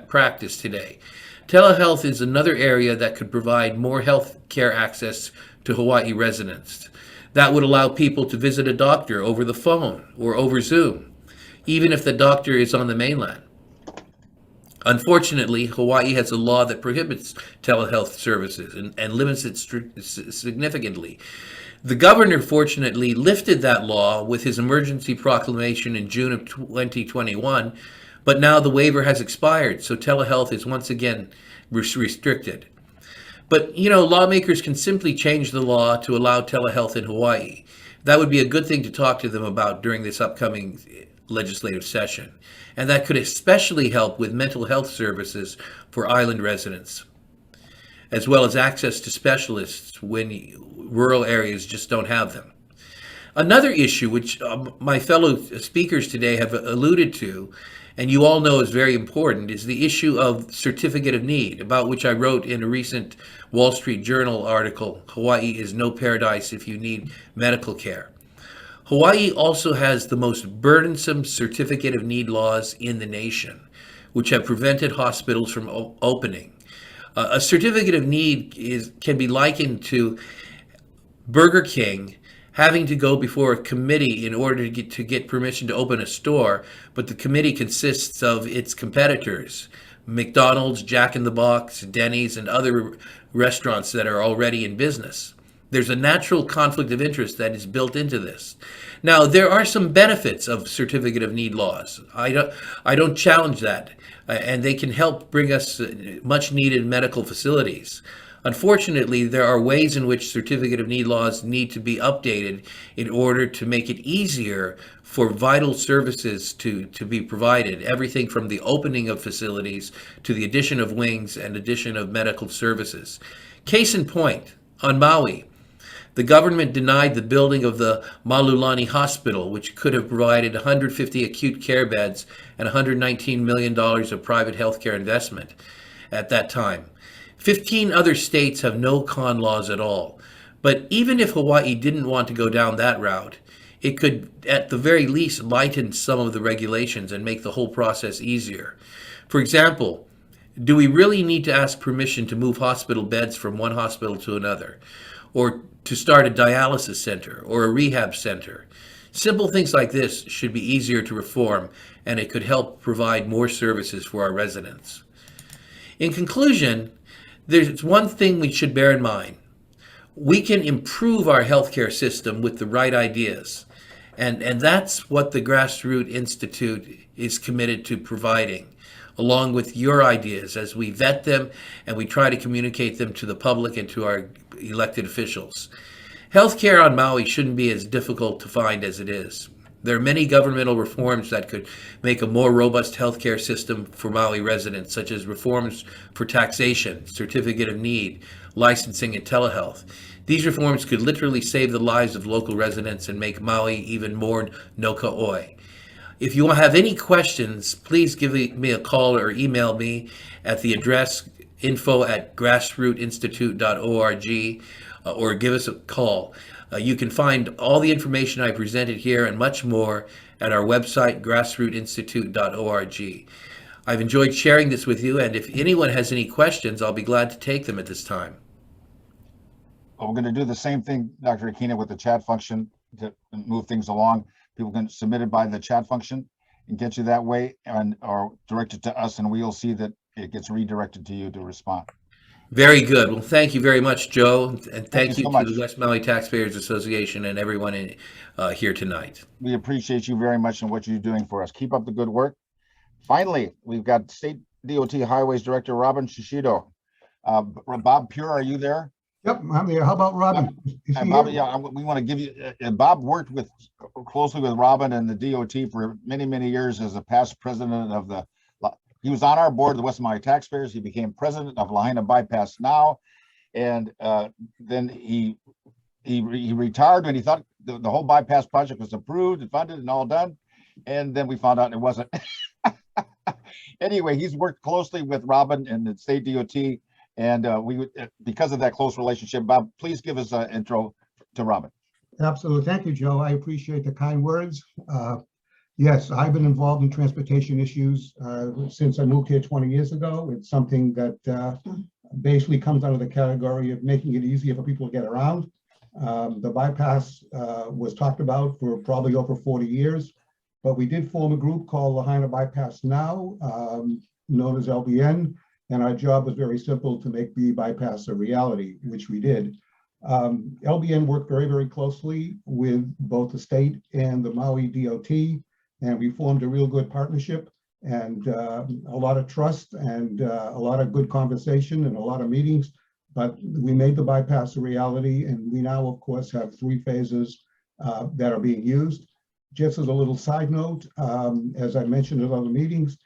practice today. Telehealth is another area that could provide more health care access to Hawaii residents. That would allow people to visit a doctor over the phone or over Zoom, even if the doctor is on the mainland. Unfortunately, Hawaii has a law that prohibits telehealth services and limits it significantly. The governor, fortunately, lifted that law with his emergency proclamation in June of 2021, but now the waiver has expired, so telehealth is once again restricted. But, you know, lawmakers can simply change the law to allow telehealth in Hawaii. That would be a good thing to talk to them about during this upcoming legislative session. And that could especially help with mental health services for island residents, as well as access to specialists when rural areas just don't have them. Another issue, which my fellow speakers today have alluded to, and you all know is very important, is the issue of certificate of need, about which I wrote in a recent Wall Street Journal article, Hawaii is no paradise if you need medical care. Hawaii also has the most burdensome certificate of need laws in the nation, which have prevented hospitals from opening. A certificate of need can be likened to Burger King having to go before a committee in order to get permission to open a store, but the committee consists of its competitors, McDonald's, Jack in the Box, Denny's, and other restaurants that are already in business. There's a natural conflict of interest that is built into this. Now, there are some benefits of certificate of need laws. I don't challenge that, and they can help bring us much needed medical facilities. Unfortunately, there are ways in which certificate of need laws need to be updated in order to make it easier for vital services to be provided. Everything from the opening of facilities to the addition of wings and addition of medical services. Case in point, on Maui, the government denied the building of the Malulani Hospital, which could have provided 150 acute care beds and $119 million of private healthcare investment. at that time. 15 other states have no con laws at all. But even if Hawaii didn't want to go down that route, it could at the very least lighten some of the regulations and make the whole process easier. For example, do we really need to ask permission to move hospital beds from one hospital to another, or to start a dialysis center or a rehab center? Simple things like this should be easier to reform, and it could help provide more services for our residents. In conclusion, there's one thing we should bear in mind. We can improve our healthcare system with the right ideas, and that's what the Grassroot Institute is committed to providing, along with your ideas as we vet them and we try to communicate them to the public and to our elected officials. Healthcare on Maui shouldn't be as difficult to find as it is. There are many governmental reforms that could make a more robust healthcare system for Maui residents, such as reforms for taxation, certificate of need, licensing, and telehealth. These reforms could literally save the lives of local residents and make Maui even more no ka'oi. If you have any questions, please give me a call or email me at the address info@grassrootinstitute.org or give us a call. You can find all the information I presented here and much more at our website, grassrootinstitute.org. I've enjoyed sharing this with you, and if anyone has any questions, I'll be glad to take them at this time. Well, we're going to do the same thing, Dr. Akina, with the chat function to move things along. People can submit it by the chat function and get you that way, and or direct it to us, and we'll see that it gets redirected to you to respond. Very good. Well, thank you very much, Joe, and thank you so to much. the West Maui Taxpayers Association and everyone here tonight. We appreciate you very much and what you're doing for us. Keep up the good work. Finally, we've got State DOT Highways Director Robin Shishido. Bob Pure, are you there? Yep, I'm here. How about Robin? Is he Bob, here? yeah, we want to give you. Bob worked closely with Robin and the DOT for many, many years as a past president of the. He was on our board, the West Maui Taxpayers. He became president of Lahaina Bypass Now, and then he retired when he thought the whole bypass project was approved and funded and all done, and then we found out it wasn't. Anyway, he's worked closely with Robin and the state DOT, and because of that close relationship. Bob, please give us an intro to Robin. Absolutely. Thank you, Joe. I appreciate the kind words. Yes, I've been involved in transportation issues since I moved here 20 years ago. It's something that basically comes out of the category of making it easier for people to get around. The bypass was talked about for probably over 40 years, but we did form a group called Lahaina Bypass Now, known as LBN, and our job was very simple: to make the bypass a reality, which we did. LBN worked very, very closely with both the state and the Maui DOT, and we formed a real good partnership, and a lot of trust and a lot of good conversation and a lot of meetings. But we made the bypass a reality, and we now, of course, have 3 phases that are being used. Just as a little side note, as I mentioned at other meetings,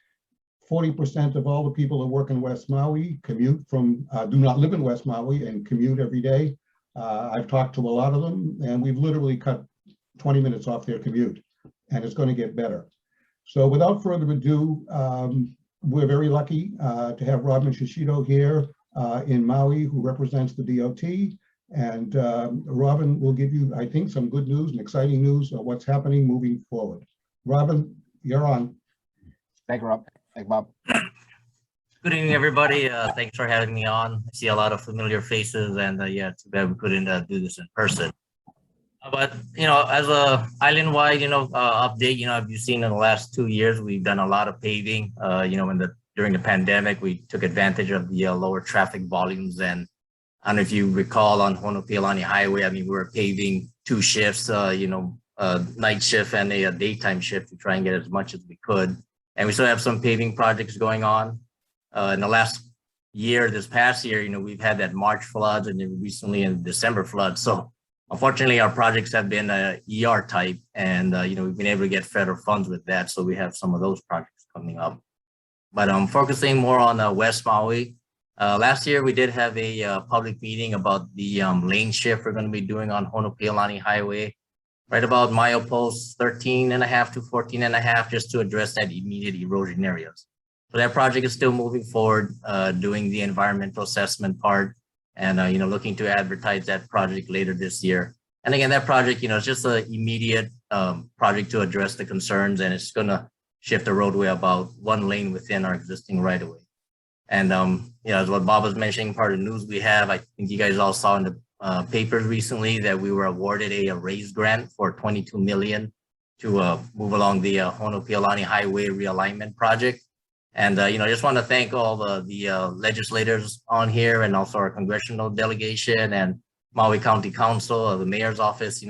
40% of all the people that work in West Maui commute from, do not live in West Maui and commute every day. I've talked to a lot of them, and we've literally cut 20 minutes off their commute, and it's going to get better. So without further ado, we're very lucky to have Robin Shishido here in Maui, who represents the DOT. And Robin will give you, I think, some good news and exciting news of what's happening moving forward. Robin, you're on. Thank you, Rob. Thank you, Bob. Good evening, everybody. Thanks for having me on. I see a lot of familiar faces, and yeah, too bad we couldn't do this in person. But as a island-wide, update, if you've seen in the last 2 years, we've done a lot of paving. During the pandemic, we took advantage of the lower traffic volumes, and I don't know if you recall on Honopiolani Highway. I mean, we were paving 2 shifts, night shift and a daytime shift to try and get as much as we could. And we still have some paving projects going on. In the last year, this past year, we've had that March floods and then recently in December floods. So unfortunately, our projects have been ER type, and we've been able to get federal funds with that. So we have some of those projects coming up. But I'm focusing more on West Maui. Last year, we did have a public meeting about the lane shift we're going to be doing on Honopiolani Highway, right about mileposts 13.5 to 14.5, just to address that immediate erosion areas. So that project is still moving forward, doing the environmental assessment part, and looking to advertise that project later this year. And again, that project, it's just an immediate project to address the concerns, and it's going to shift the roadway about 1 lane within our existing right of way. And as what Bob was mentioning, part of the news we have, I think you guys all saw in the papers recently that we were awarded a raise grant for $22 million to move along the Honopiolani Highway Realignment project. And I just want to thank all the legislators on here, and also our congressional delegation and Maui County Council, the mayor's office,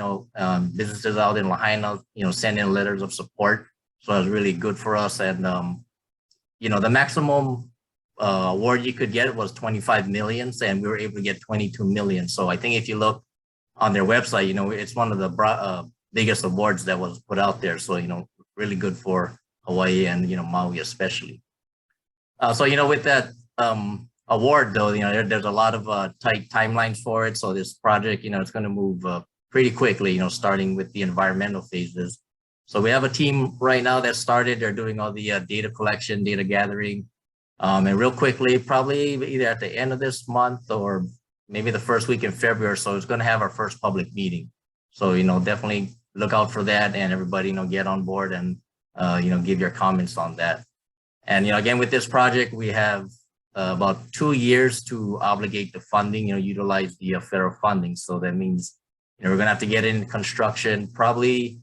businesses out in Lahaina, sending letters of support. So it was really good for us. And, the maximum award you could get was 25 million, and we were able to get 22 million. So I think if you look on their website, it's one of the biggest awards that was put out there. So, really good for Hawaii and, Maui especially. So, with that award though, there's a lot of tight timelines for it. So this project, it's going to move pretty quickly, starting with the environmental phases. So we have a team right now that started. They're doing all the data collection, data gathering. And real quickly, probably either at the end of this month or maybe the first week in February. So it's going to have our first public meeting. So, definitely look out for that, and everybody, get on board and, give your comments on that. And, again, with this project, we have about 2 years to obligate the funding, utilize the federal funding. So that means, we're going to have to get into construction probably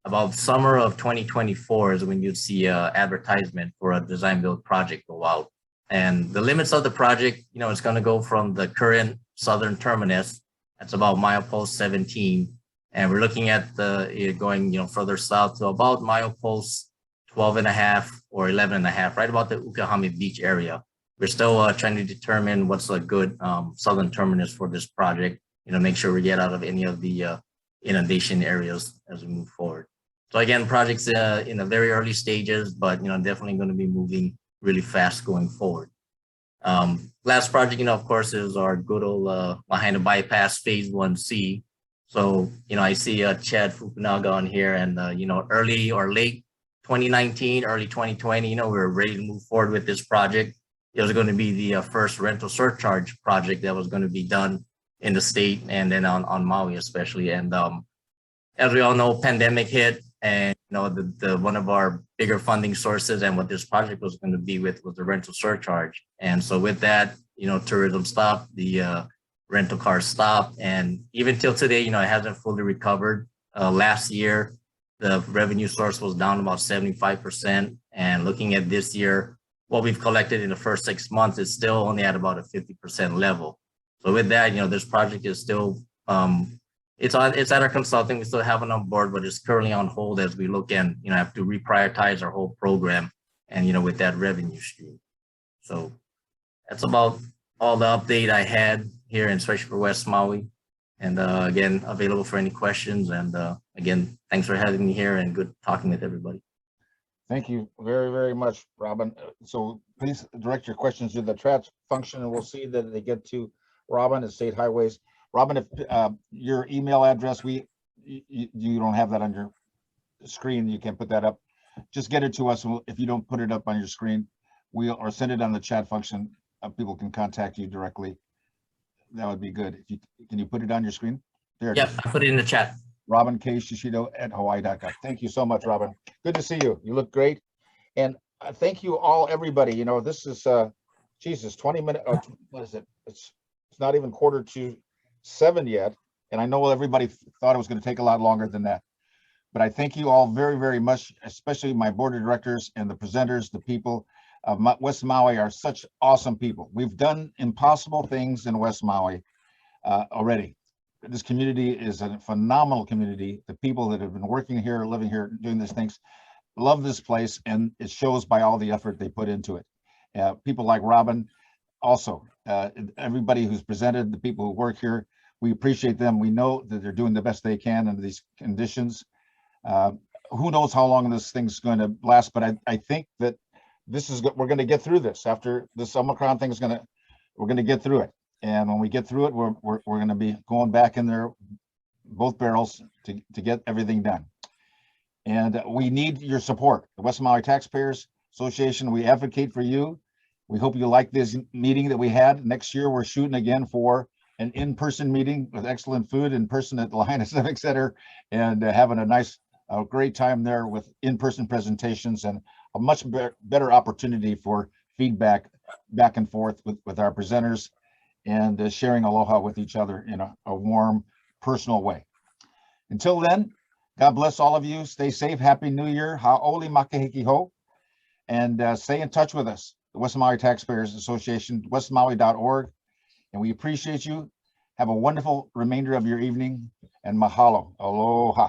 about summer of 2024 is when you'd see advertisement for a design build project go out. And the limits of the project, it's going to go from the current southern terminus. That's about milepost 17. And we're looking at it going, further south to about milepost 12.5 or 11.5, right about the Ukahami Beach area. We're still trying to determine what's a good southern terminus for this project, make sure we get out of any of the inundation areas as we move forward. So again, projects in the very early stages, but definitely going to be moving really fast going forward. Last project, of course, is our good old Lahaina Bypass Phase 1C. So, I see Chad Fukunaga on here, and early or late 2019, early 2020, we were ready to move forward with this project. It was going to be the first rental surcharge project that was going to be done in the state, and then on Maui especially. And as we all know, pandemic hit, and the one of our bigger funding sources and what this project was going to be with was the rental surcharge. And so with that, tourism stopped, the rental cars stopped, and even till today, it hasn't fully recovered. Last year, the revenue source was down about 75%, and looking at this year, what we've collected in the first 6 months is still only at about a 50% level. So with that, this project is still, it's at our consulting. We still have it on board, but it's currently on hold as we look and, have to reprioritize our whole program and, with that revenue stream. So that's about all the update I had here, and especially for West Maui. And again, available for any questions. And again, thanks for having me here, and good talking with everybody. Thank you very, very much, Robin. So please direct your questions to the chat function, and we'll see that they get to Robin at State Highways. Robin, if your email address, you don't have that on your screen, you can put that up. Just get it to us. If you don't put it up on your screen, or send it on the chat function. People can contact you directly. That would be good. Can you put it on your screen? There. Yeah, I put it in the chat. Robin K. Shishido at Hawaii.com. Thank you so much, Robin. Good to see you. You look great. And thank you all, everybody. This is, Jesus, 20 minutes. What is it? It's not even 6:45 yet. And I know everybody thought it was going to take a lot longer than that. But I thank you all very, very much, especially my board of directors and the presenters, the people of West Maui are such awesome people. We've done impossible things in West Maui already. This community is a phenomenal community. The people that have been working here, living here, doing these things, love this place, and it shows by all the effort they put into it. People like Robin, also, everybody who's presented, the people who work here, we appreciate them. We know that they're doing the best they can under these conditions. Who knows how long this thing's going to last, but I think that we're going to get through this. After this Omicron thing we're going to get through it. And when we get through it, we're going to be going back in there, both barrels, to get everything done. And we need your support. The West Maui taxpayers Association, we advocate for you. We hope you like this meeting that we had. Next year, we're shooting again for an in-person meeting with excellent food in person at the Lahaina Civic Center, and having a great time there with in-person presentations and a much better opportunity for feedback back and forth with our presenters, and sharing aloha with each other in a warm, personal way. Until then, God bless all of you. Stay safe. Happy New Year. Ha'oli makahiki ho. And stay in touch with us, the West Maui Taxpayers Association, westmaui.org. And we appreciate you. Have a wonderful remainder of your evening, and mahalo. Aloha.